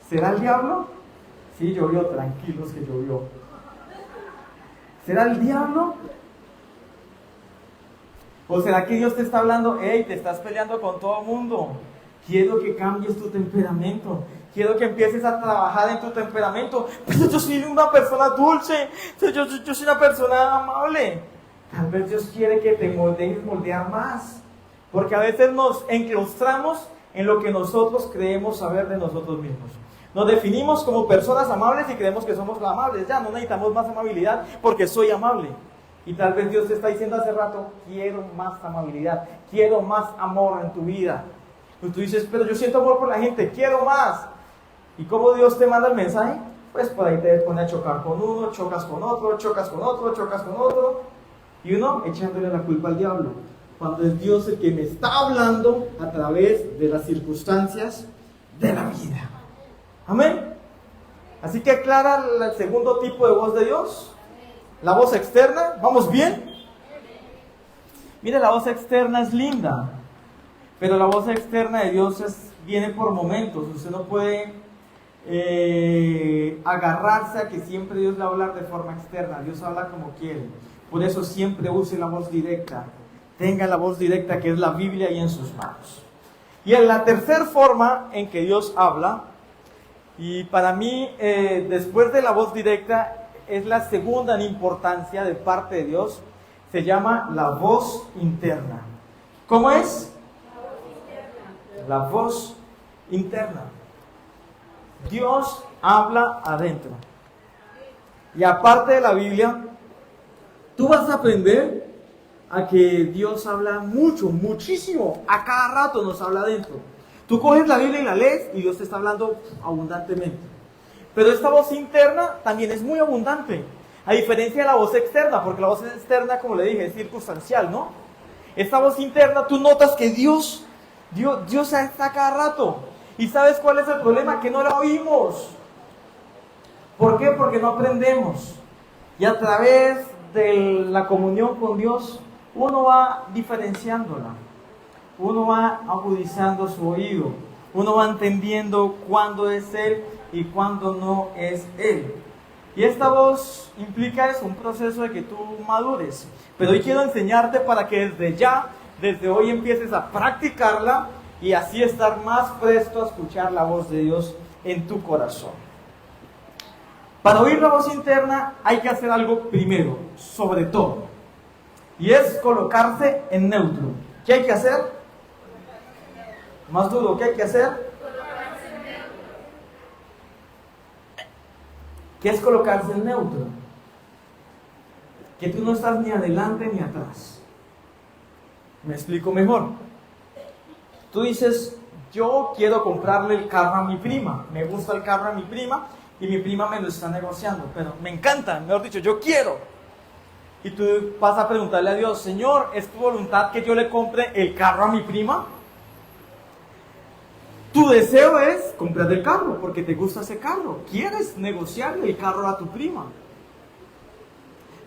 ¿Será el diablo? Sí, llovió, tranquilos que llovió. ¿Será el diablo? ¿O será que Dios te está hablando, hey, te estás peleando con todo el mundo? Quiero que cambies tu temperamento. Quiero que empieces a trabajar en tu temperamento. Pero yo soy una persona dulce. Yo soy una persona amable. Tal vez Dios quiere que te moldear más. Porque a veces nos enclaustramos en lo que nosotros creemos saber de nosotros mismos. Nos definimos como personas amables y creemos que somos amables. Ya no necesitamos más amabilidad porque soy amable. Y tal vez Dios te está diciendo hace rato, quiero más amabilidad, quiero más amor en tu vida. Y tú dices, pero yo siento amor por la gente, quiero más. ¿Y cómo Dios te manda el mensaje? Pues por ahí te pone a chocar con uno, chocas con otro, chocas con otro, chocas con otro. Y uno echándole la culpa al diablo. Cuando es Dios el que me está hablando a través de las circunstancias de la vida. Amén. Así que aclara el segundo tipo de voz de Dios. La voz externa, ¿vamos bien? Mire, la voz externa es linda, pero la voz externa de Dios viene por momentos. Usted no puede agarrarse a que siempre Dios le va a hablar de forma externa. Dios habla como quiere. Por eso siempre use la voz directa. Tenga la voz directa que es la Biblia ahí en sus manos. Y en la tercera forma en que Dios habla, y para mí después de la voz directa, es la segunda en importancia de parte de Dios, se llama la voz interna. ¿Cómo es? La voz interna. Dios habla adentro. Y aparte de la Biblia, tú vas a aprender a que Dios habla mucho, muchísimo. A cada rato nos habla adentro. Tú coges la Biblia y la lees y Dios te está hablando abundantemente. Pero esta voz interna también es muy abundante. A diferencia de la voz externa, porque la voz externa, como le dije, es circunstancial, ¿no? Esta voz interna, tú notas que Dios está a cada rato. ¿Y sabes cuál es el problema? Que no la oímos. ¿Por qué? Porque no aprendemos. Y a través de la comunión con Dios, uno va diferenciándola. Uno va agudizando su oído. Uno va entendiendo cuándo es Él y cuándo no es Él. Y esta voz implica eso, un proceso de que tú madures. Pero hoy quiero enseñarte para que desde hoy empieces a practicarla y así estar más presto a escuchar la voz de Dios en tu corazón. Para oír la voz interna hay que hacer algo primero, sobre todo. Y es colocarse en neutro. ¿Qué hay que hacer? Más duro, ¿qué hay que hacer? ¿Qué es colocarse en neutro? Que tú no estás ni adelante ni atrás. Me explico mejor. Tú dices, yo quiero comprarle el carro a mi prima. Me gusta el carro a mi prima y mi prima me lo está negociando. Pero me encanta, mejor dicho, yo quiero. Y tú vas a preguntarle a Dios, Señor, ¿es tu voluntad que yo le compre el carro a mi prima? Tu deseo es comprar el carro porque te gusta ese carro. Quieres negociarle el carro a tu prima.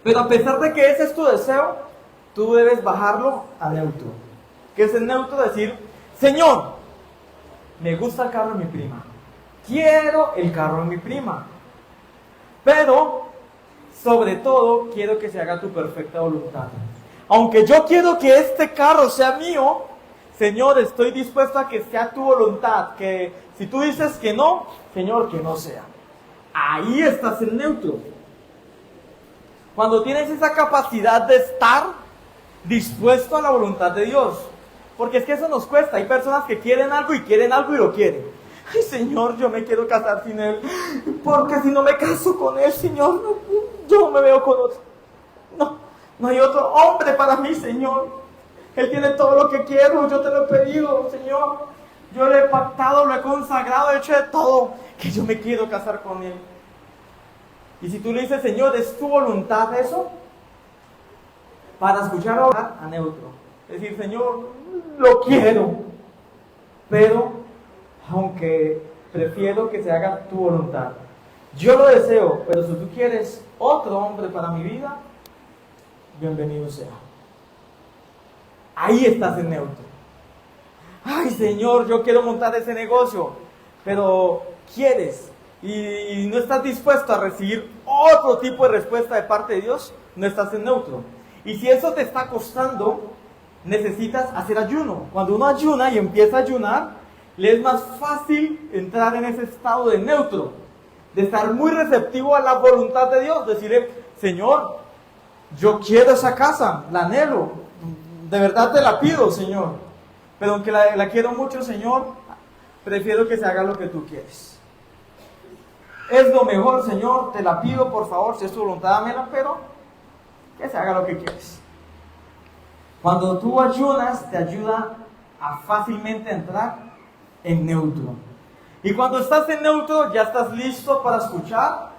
Pero a pesar de que ese es tu deseo, tú debes bajarlo a neutro. ¿Qué es el neutro? Decir, Señor, me gusta el carro de mi prima. Quiero el carro de mi prima. Pero, sobre todo, quiero que se haga tu perfecta voluntad. Aunque yo quiero que este carro sea mío, Señor, estoy dispuesto a que sea tu voluntad. Que si tú dices que no, Señor, que no sea. Ahí estás en neutro. Cuando tienes esa capacidad de estar dispuesto a la voluntad de Dios. Porque es que eso nos cuesta. Hay personas que quieren algo y lo quieren. Ay, Señor, yo me quiero casar sin Él. Porque si no me caso con Él, Señor, yo me veo con otro. No hay otro hombre para mí, Señor. Él tiene todo lo que quiero, yo te lo he pedido, Señor. Yo le he pactado, lo he consagrado, he hecho de todo, que yo me quiero casar con Él. Y si tú le dices, Señor, ¿es tu voluntad eso? Para escuchar ahora a neutro. Es decir, Señor, lo quiero, pero aunque prefiero que se haga tu voluntad. Yo lo deseo, pero si tú quieres otro hombre para mi vida, bienvenido sea. Ahí estás en neutro. Ay, Señor, yo quiero montar ese negocio, pero quieres y no estás dispuesto a recibir otro tipo de respuesta de parte de Dios, no estás en neutro. Y si eso te está costando, necesitas hacer ayuno. Cuando uno ayuna y empieza a ayunar, le es más fácil entrar en ese estado de neutro, de estar muy receptivo a la voluntad de Dios, decirle, Señor, yo quiero esa casa, la anhelo, de verdad te la pido, Señor, pero aunque la quiero mucho, Señor, prefiero que se haga lo que tú quieres. Es lo mejor, Señor, te la pido, por favor, si es tu voluntad, dámela, pero que se haga lo que quieres. Cuando tú ayunas, te ayuda a fácilmente entrar en neutro. Y cuando estás en neutro, ya estás listo para escuchar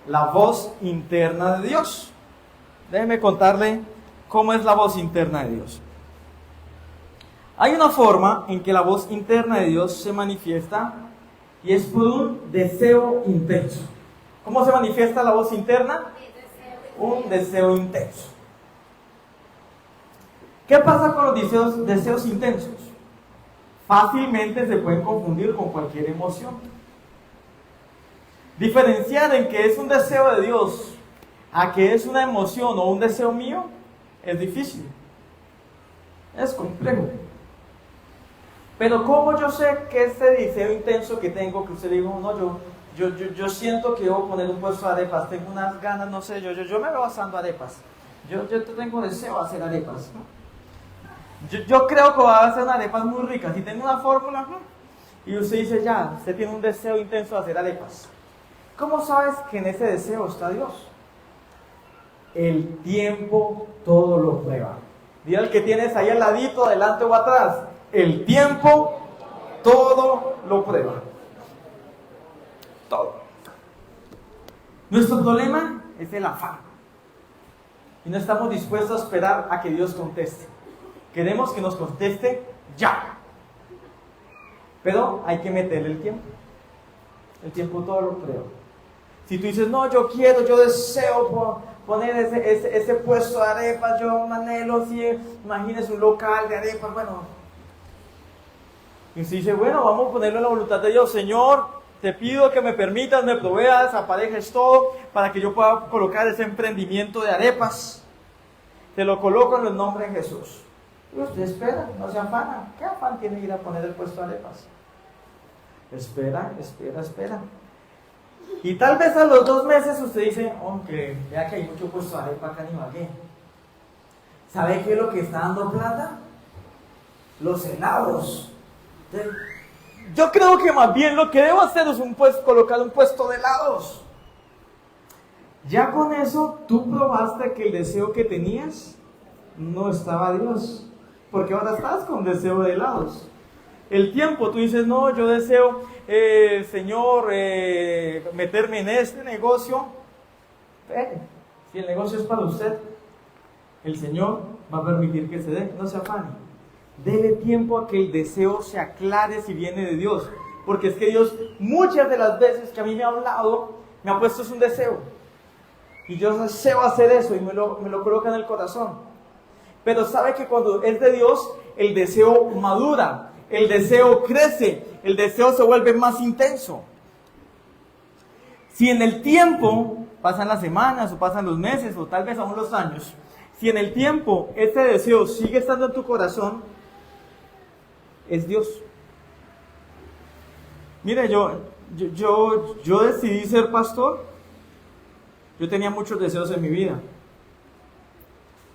la voz interna de Dios. Déjeme contarle cómo es la voz interna de Dios. Hay una forma en que la voz interna de Dios se manifiesta y es por un deseo intenso. ¿Cómo se manifiesta la voz interna? Un deseo intenso. ¿Qué pasa con los deseos intensos? Fácilmente se pueden confundir con cualquier emoción. Diferenciar en que es un deseo de Dios a que es una emoción o un deseo mío es difícil. Es complejo. Pero ¿cómo yo sé que este deseo intenso que tengo, que usted dijo, no, yo siento que debo poner un puesto de arepas, tengo unas ganas, no sé, yo me veo asando arepas. Yo tengo deseo de hacer arepas, ¿no? Yo creo que va a hacer unas arepas muy ricas y tengo una fórmula, Y usted dice, ya, usted tiene un deseo intenso de hacer arepas. ¿Cómo sabes que en ese deseo está Dios? El tiempo todo lo prueba. Dile al que tienes ahí al ladito, adelante o atrás. El tiempo todo lo prueba. Todo. Nuestro problema es el afán. Y no estamos dispuestos a esperar a que Dios conteste. Queremos que nos conteste ya. Pero hay que meterle el tiempo. El tiempo todo lo prueba. Si tú dices, no, yo quiero, yo deseo poner ese puesto de arepas, yo anhelo, si imagínese un local de arepas, bueno. Y usted dice, bueno, vamos a ponerlo en la voluntad de Dios. Señor, te pido que me permitas, me proveas, aparejes todo, para que yo pueda colocar ese emprendimiento de arepas. Te lo coloco en el nombre de Jesús. Y usted espera, no se afana. ¿Qué afán tiene ir a poner el puesto de arepas? Espera. Y tal vez a los 2 meses usted dice, aunque vea que hay mucho puesto de arepa acá en Ibagué. ¿Sabe qué es lo que está dando plata? Los helados. Yo creo que más bien lo que debo hacer es colocar un puesto de helados. Ya con eso tú probaste que el deseo que tenías no estaba Dios. Porque ahora estás con deseo de helados. El tiempo, tú dices, no, yo deseo, Señor, meterme en este negocio. Si el negocio es para usted, el Señor va a permitir que se dé, no se afane. Dele tiempo a que el deseo se aclare si viene de Dios. Porque es que Dios, muchas de las veces que a mí me ha hablado, me ha puesto un deseo. Y yo deseo hacer eso y me lo coloca en el corazón. Pero sabe que cuando es de Dios, el deseo madura. El deseo crece, el deseo se vuelve más intenso. Si en el tiempo, pasan las semanas o pasan los meses o tal vez aún los años, si en el tiempo este deseo sigue estando en tu corazón, es Dios. Mire, yo decidí ser pastor. Yo tenía muchos deseos en mi vida.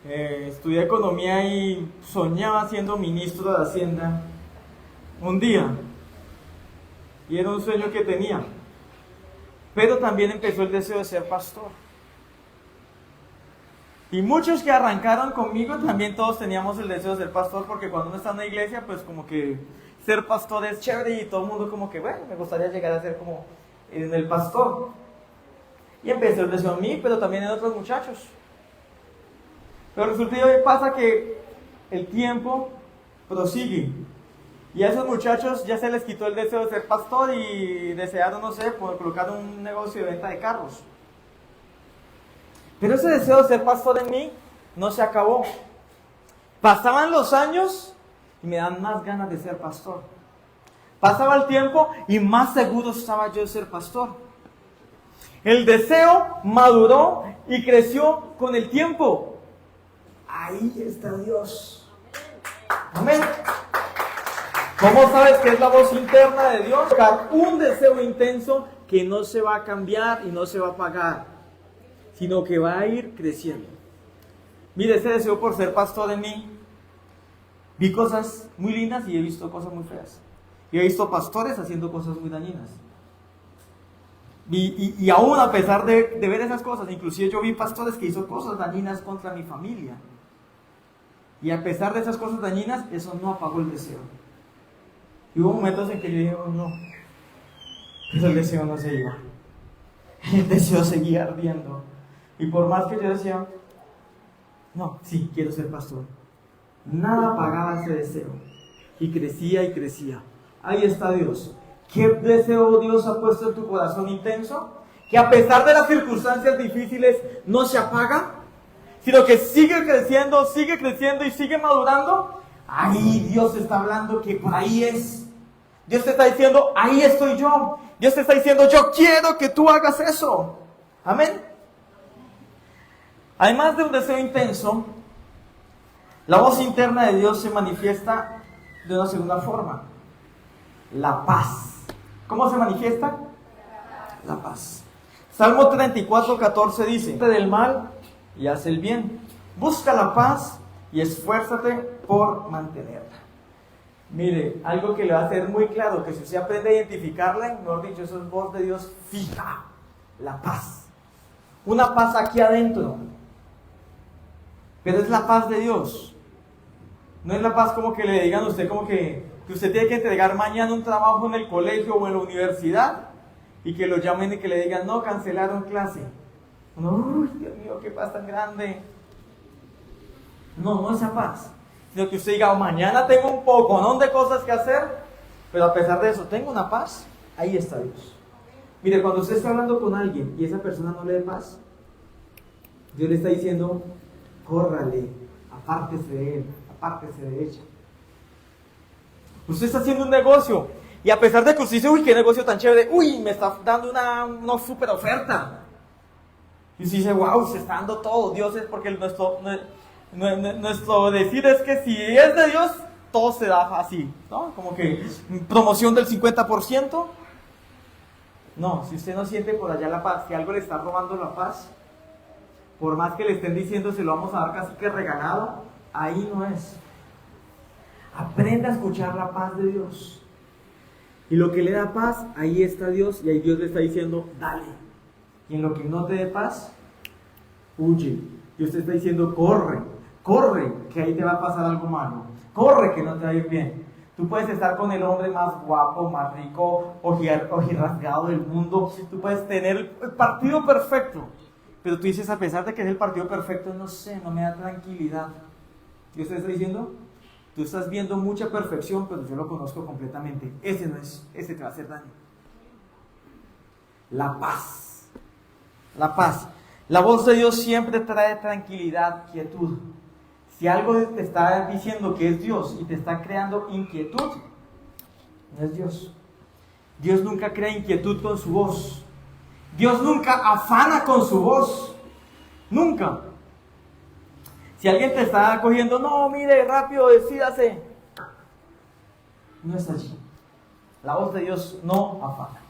Estudié economía y soñaba siendo ministro de Hacienda un día, y era un sueño que tenía, pero también empezó el deseo de ser pastor. Y muchos que arrancaron conmigo también todos teníamos el deseo de ser pastor, porque cuando uno está en una iglesia, pues como que ser pastor es chévere y todo el mundo como que, bueno, me gustaría llegar a ser como en el pastor. Y empezó el deseo en mí, pero también en otros muchachos. Pero resulta que pasa que el tiempo prosigue. Y a esos muchachos ya se les quitó el deseo de ser pastor y desearon, no sé, por colocar un negocio de venta de carros. Pero ese deseo de ser pastor en mí no se acabó. Pasaban los años y me dan más ganas de ser pastor. Pasaba el tiempo y más seguro estaba yo de ser pastor. El deseo maduró y creció con el tiempo. Ahí está Dios. Amén. ¿Cómo sabes que es la voz interna de Dios? Un deseo intenso que no se va a cambiar y no se va a apagar, sino que va a ir creciendo. Mire, ese deseo por ser pastor en mí, vi cosas muy lindas y he visto cosas muy feas. Y he visto pastores haciendo cosas muy dañinas. Y aún a pesar de ver esas cosas, inclusive yo vi pastores que hizo cosas dañinas contra mi familia. Y a pesar de esas cosas dañinas, eso no apagó el deseo. Y hubo momentos en que yo dije, oh, no, pero el deseo no se iba. El deseo seguía ardiendo. Y por más que yo decía, no, sí, quiero ser pastor, nada apagaba ese deseo. Y crecía y crecía. Ahí está Dios. ¿Qué deseo Dios ha puesto en tu corazón intenso? Que a pesar de las circunstancias difíciles no se apaga, sino que sigue creciendo y sigue madurando. Ahí Dios está hablando que por ahí es. Dios te está diciendo, ahí estoy yo. Dios te está diciendo, yo quiero que tú hagas eso. Amén. Además de un deseo intenso, la voz interna de Dios se manifiesta de una segunda forma. La paz. ¿Cómo se manifiesta? La paz. Salmo 34:14 dice, del mal y haz el bien. Busca la paz y esfuérzate por mantenerla. Mire, algo que le va a hacer muy claro, que si usted aprende a identificarla, mejor dicho, eso es voz de Dios fija, la paz. Una paz aquí adentro. Pero es la paz de Dios. No es la paz como que le digan a usted como que usted tiene que entregar mañana un trabajo en el colegio o en la universidad y que lo llamen y que le digan, no, cancelaron clase. No, uy, Dios mío, qué paz tan grande. No, no esa paz. Sino que usted diga, mañana tengo un poco de cosas que hacer, pero a pesar de eso, tengo una paz. Ahí está Dios. Mire, cuando usted está hablando con alguien y esa persona no le da paz, Dios le está diciendo, córrale, apártese de él, apártese de ella. Usted está haciendo un negocio y a pesar de que usted dice, uy, qué negocio tan chévere, uy, me está dando una super oferta. Y usted dice, wow, se está dando todo, Dios es porque nuestro decir es que si es de Dios, todo se da así, ¿no? Como que promoción del 50%. No, si usted no siente por allá la paz, si algo le está robando la paz, por más que le estén diciendo se lo vamos a dar casi que regalado, ahí no es. Aprenda a escuchar la paz de Dios. Y lo que le da paz, ahí está Dios y ahí Dios le está diciendo, dale. Y en lo que no te dé paz, huye. Y usted está diciendo, corre, corre, que ahí te va a pasar algo malo. Corre, que no te va a ir bien. Tú puedes estar con el hombre más guapo, más rico, ojirrasgado del mundo. Tú puedes tener el partido perfecto. Pero tú dices, a pesar de que es el partido perfecto, no sé, no me da tranquilidad. ¿Y usted está diciendo? Tú estás viendo mucha perfección, pero yo lo conozco completamente. Ese no es, ese te va a hacer daño. La paz. La paz. La voz de Dios siempre trae tranquilidad, quietud. Si algo te está diciendo que es Dios y te está creando inquietud, no es Dios. Dios nunca crea inquietud con su voz. Dios nunca afana con su voz. Nunca. Si alguien te está cogiendo, no, mire, rápido, decídase. No es allí. La voz de Dios no afana.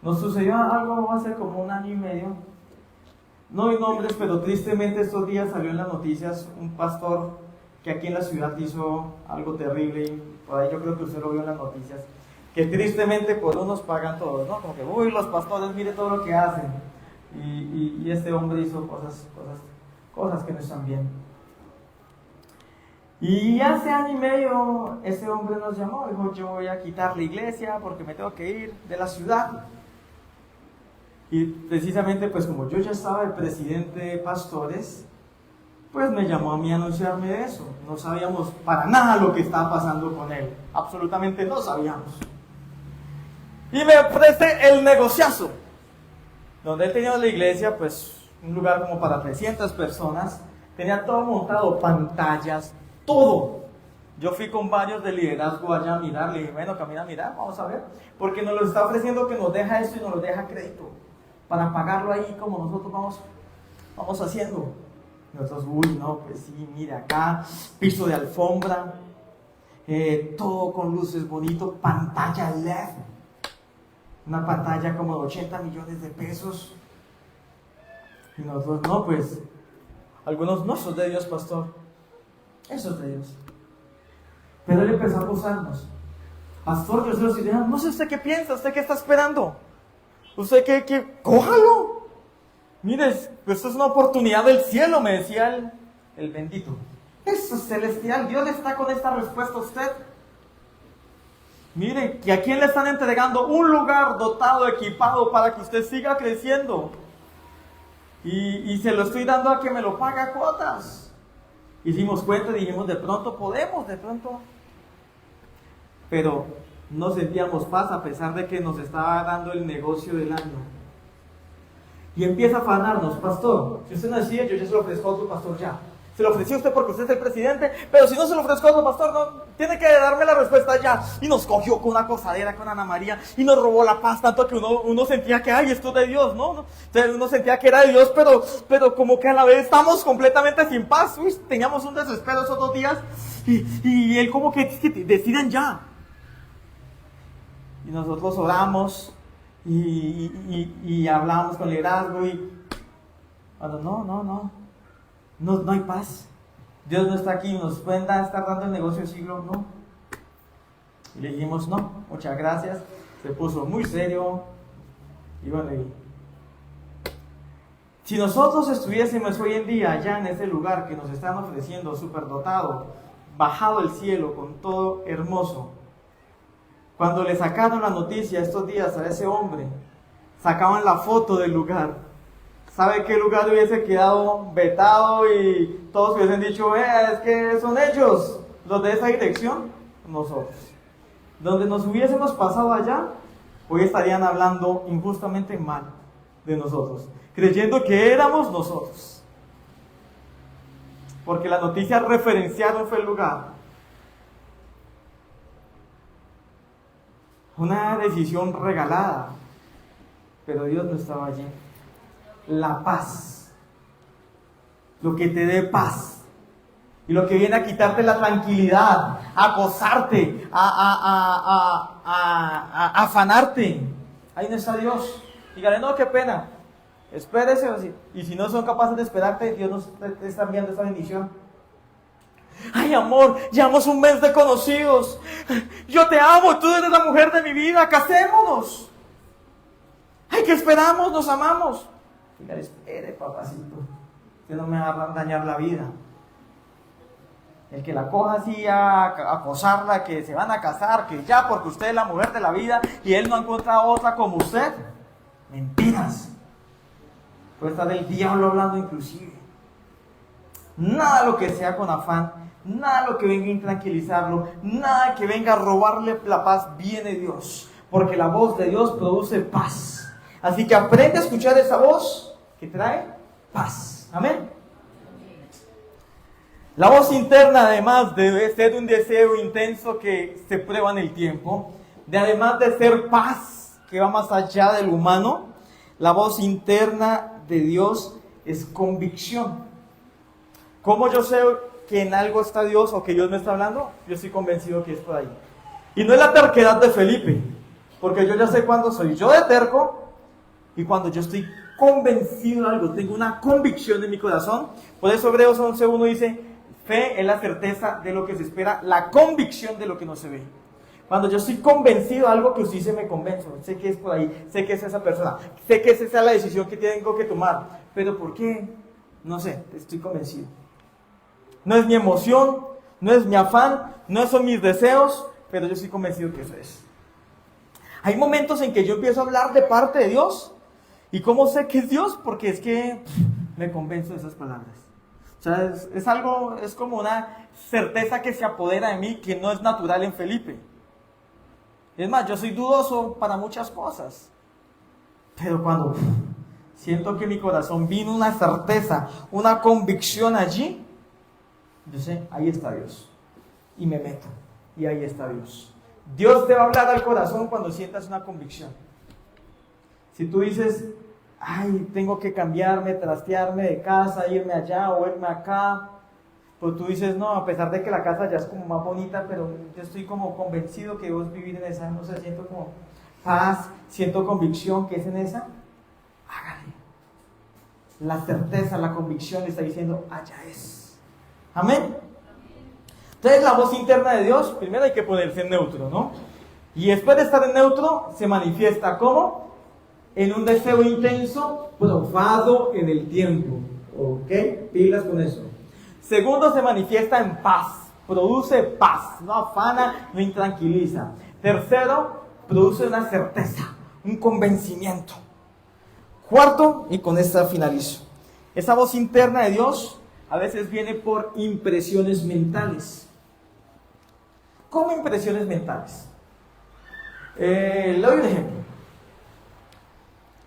Nos sucedió algo hace como 1 año y medio. No hay nombres, pero tristemente estos días salió en las noticias un pastor que aquí en la ciudad hizo algo terrible. Y por ahí yo creo que usted lo vio en las noticias. Que tristemente por unos pagan todos, ¿no? Como que, uy, los pastores, mire todo lo que hacen. Y este hombre hizo cosas que no están bien. Y hace 1 año y medio ese hombre nos llamó, dijo, yo voy a quitar la iglesia porque me tengo que ir de la ciudad. Y precisamente pues como yo ya estaba de presidente de pastores, pues me llamó a mí a anunciarme de eso. No sabíamos para nada lo que estaba pasando con él, absolutamente no sabíamos. Y me ofrece el negociazo, donde él tenía la iglesia, pues un lugar como para 300 personas, tenía todo montado, pantallas, todo. Yo fui con varios de liderazgo allá a mirar, le dije, bueno, camina a mirar, vamos a ver, porque nos lo está ofreciendo que nos deja esto y nos lo deja crédito, para pagarlo ahí como nosotros vamos haciendo. Nosotros, uy, no, pues sí, mira acá, piso de alfombra, todo con luces bonito, pantalla LED, una pantalla como de 80 millones de pesos. Y nosotros, no, pues, algunos, no, eso es de Dios, pastor, eso es de Dios. Pero él empezó a acusarnos. Pastor, yo se los diré, no sé usted qué piensa, usted qué está esperando. Usted qué, cójalo. Mire, esto es una oportunidad del cielo, me decía el bendito. Eso es celestial, Dios le está con esta respuesta a usted. Mire, que a quién le están entregando un lugar dotado, equipado para que usted siga creciendo. Y se lo estoy dando a que me lo pague a cuotas. Hicimos cuenta y dijimos, de pronto podemos, de pronto. Pero no sentíamos paz a pesar de que nos estaba dando el negocio del año. Y empieza a afanarnos, pastor, si usted no decide, yo ya se lo ofrezco a otro pastor ya. Se lo ofreció a usted porque usted es el presidente, pero si no se lo ofrezco a otro pastor, no, tiene que darme la respuesta ya. Y nos cogió con una cosadera con Ana María y nos robó la paz, tanto que uno sentía que, ay, esto es de Dios, ¿no? Entonces uno sentía que era de Dios, pero como que a la vez estamos completamente sin paz. Uy, teníamos un desespero esos 2 días y él como que deciden ya. Y nosotros oramos y hablábamos con liderazgo y no hay paz. Dios no está aquí, nos pueden estar dando el negocio del siglo, no. Y le dijimos, no, muchas gracias. Se puso muy serio. Y bueno, si nosotros estuviésemos hoy en día allá en ese lugar que nos están ofreciendo, superdotado, bajado del cielo con todo hermoso, cuando le sacaron la noticia estos días a ese hombre, sacaban la foto del lugar, ¿sabe qué lugar hubiese quedado vetado y todos hubiesen dicho, es que son ellos los de esa dirección? Nosotros. Donde nos hubiésemos pasado allá, hoy estarían hablando injustamente mal de nosotros, creyendo que éramos nosotros. Porque la noticia referenciada fue el lugar. Una decisión regalada, pero Dios no estaba allí. La paz, lo que te dé paz, y lo que viene a quitarte la tranquilidad, a acosarte, a afanarte. Ahí no está Dios. Dígale, no, qué pena, espérese. Y si no son capaces de esperarte, Dios nos está enviando esta bendición. Ay, amor, llevamos un mes de conocidos. Yo te amo, tú eres la mujer de mi vida, casémonos. Ay, ¿qué esperamos? Nos amamos. Dígale, espere, papacito, usted no me va a dañar la vida. El que la coja así a acosarla, que se van a casar, que ya porque usted es la mujer de la vida y él no ha encontrado otra como usted. Mentiras. Puede estar el diablo hablando inclusive. Nada lo que sea con afán, nada lo que venga a intranquilizarlo, nada que venga a robarle la paz viene de Dios. Porque la voz de Dios produce paz. Así que aprende a escuchar esa voz que trae paz. Amén. La voz interna además debe ser un deseo intenso que se prueba en el tiempo. Además de ser paz que va más allá del humano, la voz interna de Dios es convicción. ¿Cómo yo sé que en algo está Dios o que Dios me está hablando? Yo estoy convencido que es por ahí. Y no es la terquedad de Felipe, porque yo ya sé cuándo soy yo de terco y cuando yo estoy convencido de algo, tengo una convicción en mi corazón. Por eso Hebreos 11:1 dice, fe es la certeza de lo que se espera, la convicción de lo que no se ve. Cuando yo estoy convencido de algo, que sí se me convenzo, sé que es por ahí, sé que es esa persona, sé que esa es la decisión que tengo que tomar. Pero ¿por qué? No sé, estoy convencido. No es mi emoción, no es mi afán, no son mis deseos, pero yo estoy convencido que eso es. Hay momentos en que yo empiezo a hablar de parte de Dios. ¿Y cómo sé que es Dios? Porque es que me convenzo de esas palabras. O sea, es algo, es como una certeza que se apodera de mí, que no es natural en Felipe. Es más, yo soy dudoso para muchas cosas. Pero cuando siento que mi corazón vino una certeza, una convicción allí, yo sé, ahí está Dios. Y me meto. Y ahí está Dios. Dios te va a hablar al corazón cuando sientas una convicción. Si tú dices, ay, tengo que cambiarme, trastearme de casa, irme allá o irme acá, pues tú dices, no, a pesar de que la casa ya es como más bonita, pero yo estoy como convencido que vos vivir en esa, no sé, siento como paz, siento convicción que es en esa, hágale. La certeza, la convicción le está diciendo, allá es. Amén. Entonces la voz interna de Dios, primero hay que ponerse en neutro, ¿no? Y después de estar en neutro, se manifiesta ¿cómo? En un deseo intenso, probado en el tiempo. ¿Ok? Pilas con eso. Segundo, se manifiesta en paz. Produce paz. No afana, no intranquiliza. Tercero, produce una certeza, un convencimiento. Cuarto, y con esta finalizo. Esa voz interna de Dios a veces viene por impresiones mentales. ¿Cómo impresiones mentales? Le doy un ejemplo.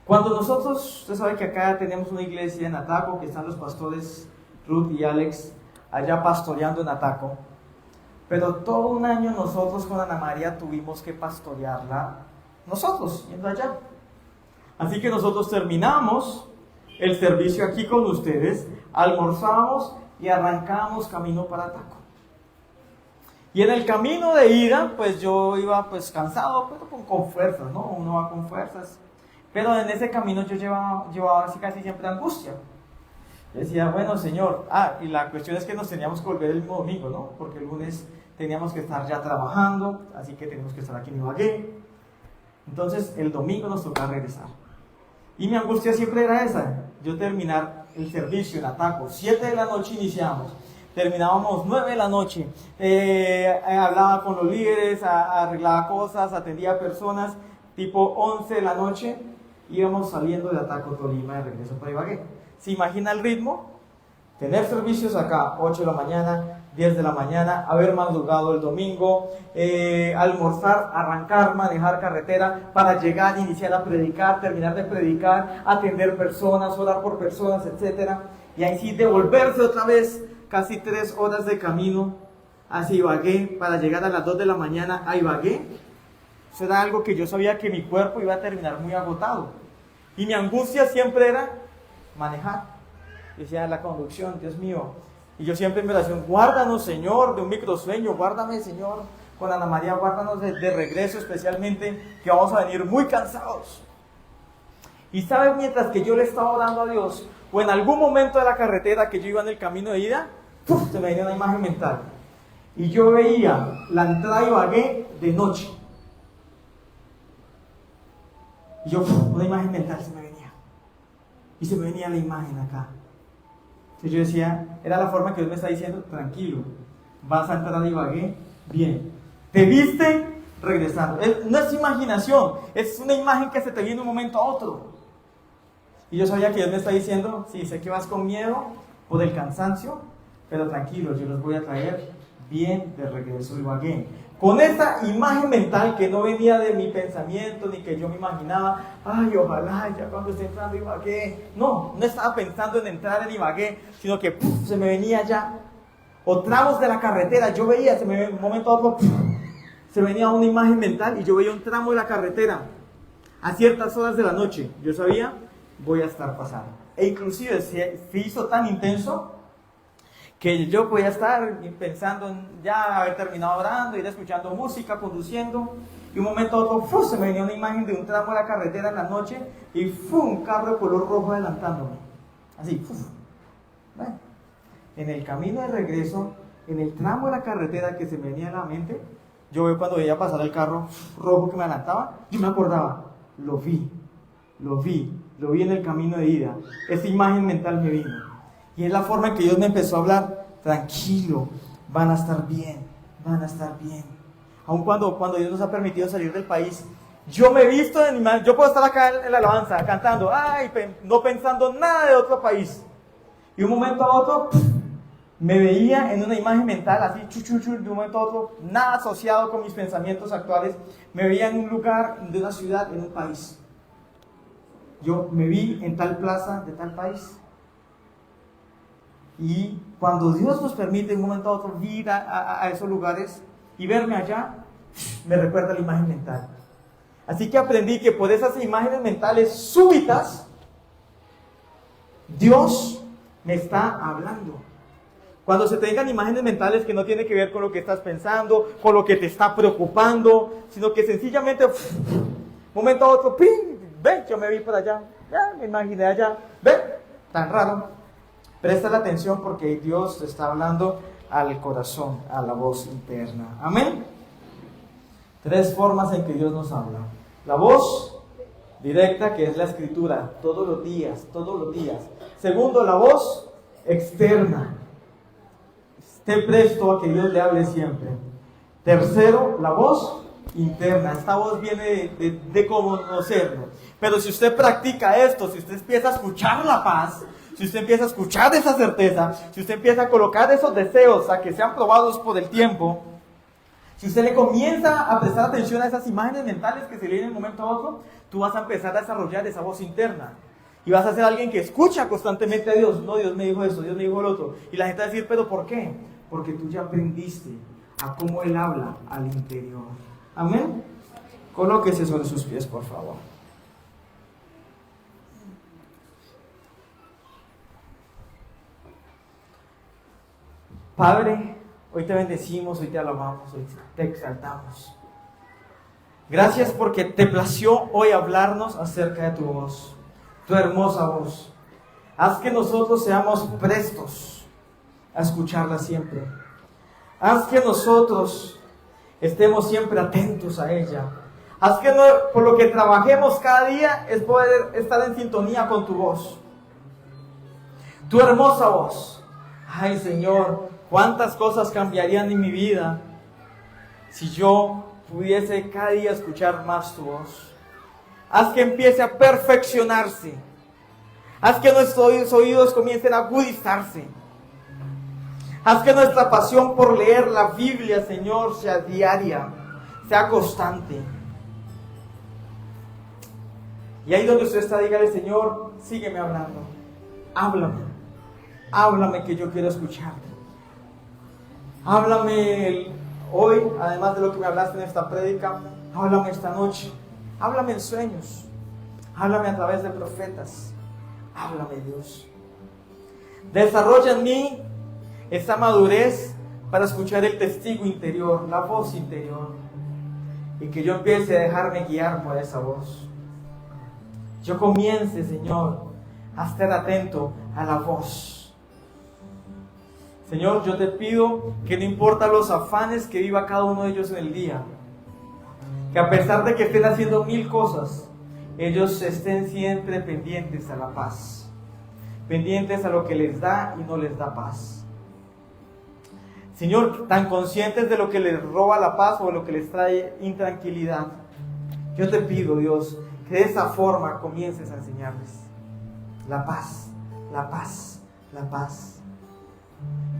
Cuando nosotros, usted sabe que acá tenemos una iglesia en Ataco, que están los pastores Ruth y Alex allá pastoreando en Ataco, pero todo un año nosotros con Ana María tuvimos que pastorearla nosotros, yendo allá. Así que nosotros terminamos el servicio aquí con ustedes, almorzamos y arrancamos camino para Ataco. Y en el camino de ida, pues yo iba pues cansado, pero con fuerzas, ¿no? Uno va con fuerzas. Pero en ese camino yo llevaba así casi siempre angustia. Yo decía, bueno, Señor, y la cuestión es que nos teníamos que volver el mismo domingo, ¿no? Porque el lunes teníamos que estar ya trabajando, así que teníamos que estar aquí en Ibagué. Entonces el domingo nos tocaba regresar. Y mi angustia siempre era esa, yo terminar el servicio, el ataco, 7 de la noche iniciamos, terminábamos 9 de la noche, hablaba con los líderes, arreglaba cosas, atendía a personas, tipo 11 de la noche, íbamos saliendo de Ataco, Tolima, de regreso para Ibagué. ¿Se imagina el ritmo? Tener servicios acá, 8 de la mañana, 10 de la mañana, haber madrugado el domingo, almorzar, arrancar, manejar carretera para llegar, iniciar a predicar, terminar de predicar, atender personas, orar por personas, etc. Y ahí sí devolverse otra vez, casi 3 horas de camino hacia Ibagué para llegar a las 2 de la mañana a Ibagué. Eso era algo que yo sabía que mi cuerpo iba a terminar muy agotado. Y mi angustia siempre era manejar. Yo decía, la conducción, Dios mío. Y yo siempre en mi oración, guárdanos, Señor, de un microsueño, guárdame, Señor, con Ana María, guárdanos de regreso especialmente, que vamos a venir muy cansados. Y sabes, mientras que yo le estaba orando a Dios, o en algún momento de la carretera que yo iba en el camino de ida, se me venía una imagen mental. Y yo veía la entrada de Ibagué de noche. Y yo, una imagen mental se me venía. Y se me venía la imagen acá. Entonces yo decía, era la forma que Dios me está diciendo, tranquilo, vas a entrar a Ibagué bien. ¿Te viste? Regresando. No es imaginación, es una imagen que se te viene de un momento a otro. Y yo sabía que Dios me está diciendo, sí, sé que vas con miedo por el cansancio, pero tranquilo, yo los voy a traer bien de regreso a Ibagué. Con esa imagen mental que no venía de mi pensamiento, ni que yo me imaginaba, ay, ojalá ya cuando esté entrando a Ibagué. No estaba pensando en entrar en Ibagué, sino que se me venía ya. O tramos de la carretera, yo veía, un momento a otro, se venía una imagen mental y yo veía un tramo de la carretera a ciertas horas de la noche. Yo sabía, voy a estar pasando. E inclusive se hizo tan intenso que yo podía estar pensando en ya haber terminado orando, ir escuchando música, conduciendo, y un momento a otro, se me venía una imagen de un tramo de la carretera en la noche, y un carro de color rojo adelantándome, así, bueno, en el camino de regreso, en el tramo de la carretera que se me venía a la mente, yo cuando veía pasar el carro rojo que me adelantaba, yo me acordaba, lo vi en el camino de ida, esa imagen mental me vino. Y es la forma en que Dios me empezó a hablar, tranquilo, van a estar bien. Aun cuando Dios nos ha permitido salir del país, yo me he visto en imagen, yo puedo estar acá en la alabanza, cantando, no pensando nada de otro país. Y un momento a otro, me veía en una imagen mental, así, de un momento a otro, nada asociado con mis pensamientos actuales, me veía en un lugar, de una ciudad, en un país. Yo me vi en tal plaza de tal país. Y cuando Dios nos permite en un momento a otro ir a esos lugares y verme allá, me recuerda la imagen mental. Así que aprendí que por esas imágenes mentales súbitas, Dios me está hablando. Cuando se tengan imágenes mentales que no tienen que ver con lo que estás pensando, con lo que te está preocupando, sino que sencillamente, momento a otro, ¡ping! Ve, yo me vi por allá, ya me imaginé allá, ve, tan raro. Presta la atención porque Dios te está hablando al corazón, a la voz interna. Amén. 3 formas en que Dios nos habla. La voz directa, que es la escritura, todos los días. Segundo, la voz externa. Esté presto a que Dios le hable siempre. Tercero, la voz interna. Esta voz viene de conocerlo. Pero si usted practica esto, si usted empieza a escuchar la paz, si usted empieza a escuchar esa certeza, si usted empieza a colocar esos deseos a que sean probados por el tiempo, si usted le comienza a prestar atención a esas imágenes mentales que se leen de un momento a otro, tú vas a empezar a desarrollar esa voz interna. Y vas a ser alguien que escucha constantemente a Dios. No, Dios me dijo esto, Dios me dijo lo otro. Y la gente va a decir, ¿pero por qué? Porque tú ya aprendiste a cómo Él habla al interior. Amén. Colóquese sobre sus pies, por favor. Padre, hoy te bendecimos, hoy te alabamos, hoy te exaltamos. Gracias porque te plació hoy hablarnos acerca de tu voz, tu hermosa voz. Haz que nosotros seamos prestos a escucharla siempre. Haz que nosotros estemos siempre atentos a ella. Haz que por lo que trabajemos cada día es poder estar en sintonía con tu voz. Tu hermosa voz. Ay, Señor, cuántas cosas cambiarían en mi vida si yo pudiese cada día escuchar más tu voz. Haz que empiece a perfeccionarse. Haz que nuestros oídos comiencen a agudizarse. Haz que nuestra pasión por leer la Biblia, Señor, sea diaria, sea constante. Y ahí donde usted está, dígale: Señor, sígueme hablando. Háblame. Háblame, que yo quiero escucharte. Háblame hoy, además de lo que me hablaste en esta prédica. Háblame esta noche. Háblame en sueños. Háblame a través de profetas. Háblame, Dios. Desarrolla en mí esa madurez para escuchar el testigo interior, la voz interior. Y que yo empiece a dejarme guiar por esa voz. Yo comience, Señor, a estar atento a la voz. Señor, yo te pido que no importa los afanes que viva cada uno de ellos en el día, que a pesar de que estén haciendo 1000 cosas, ellos estén siempre pendientes a la paz, pendientes a lo que les da y no les da paz. Señor, tan conscientes de lo que les roba la paz o de lo que les trae intranquilidad, yo te pido, Dios, que de esa forma comiences a enseñarles la paz, la paz, la paz.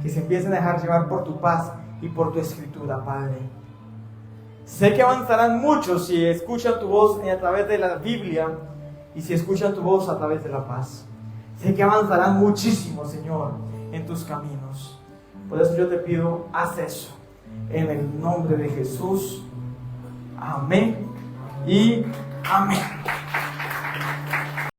Que se empiecen a dejar llevar por tu paz y por tu escritura, Padre. Sé que avanzarán mucho si escuchan tu voz a través de la Biblia y si escuchan tu voz a través de la paz. Sé que avanzarán muchísimo, Señor, en tus caminos. Por eso yo te pido, haz eso. En el nombre de Jesús. Amén y amén.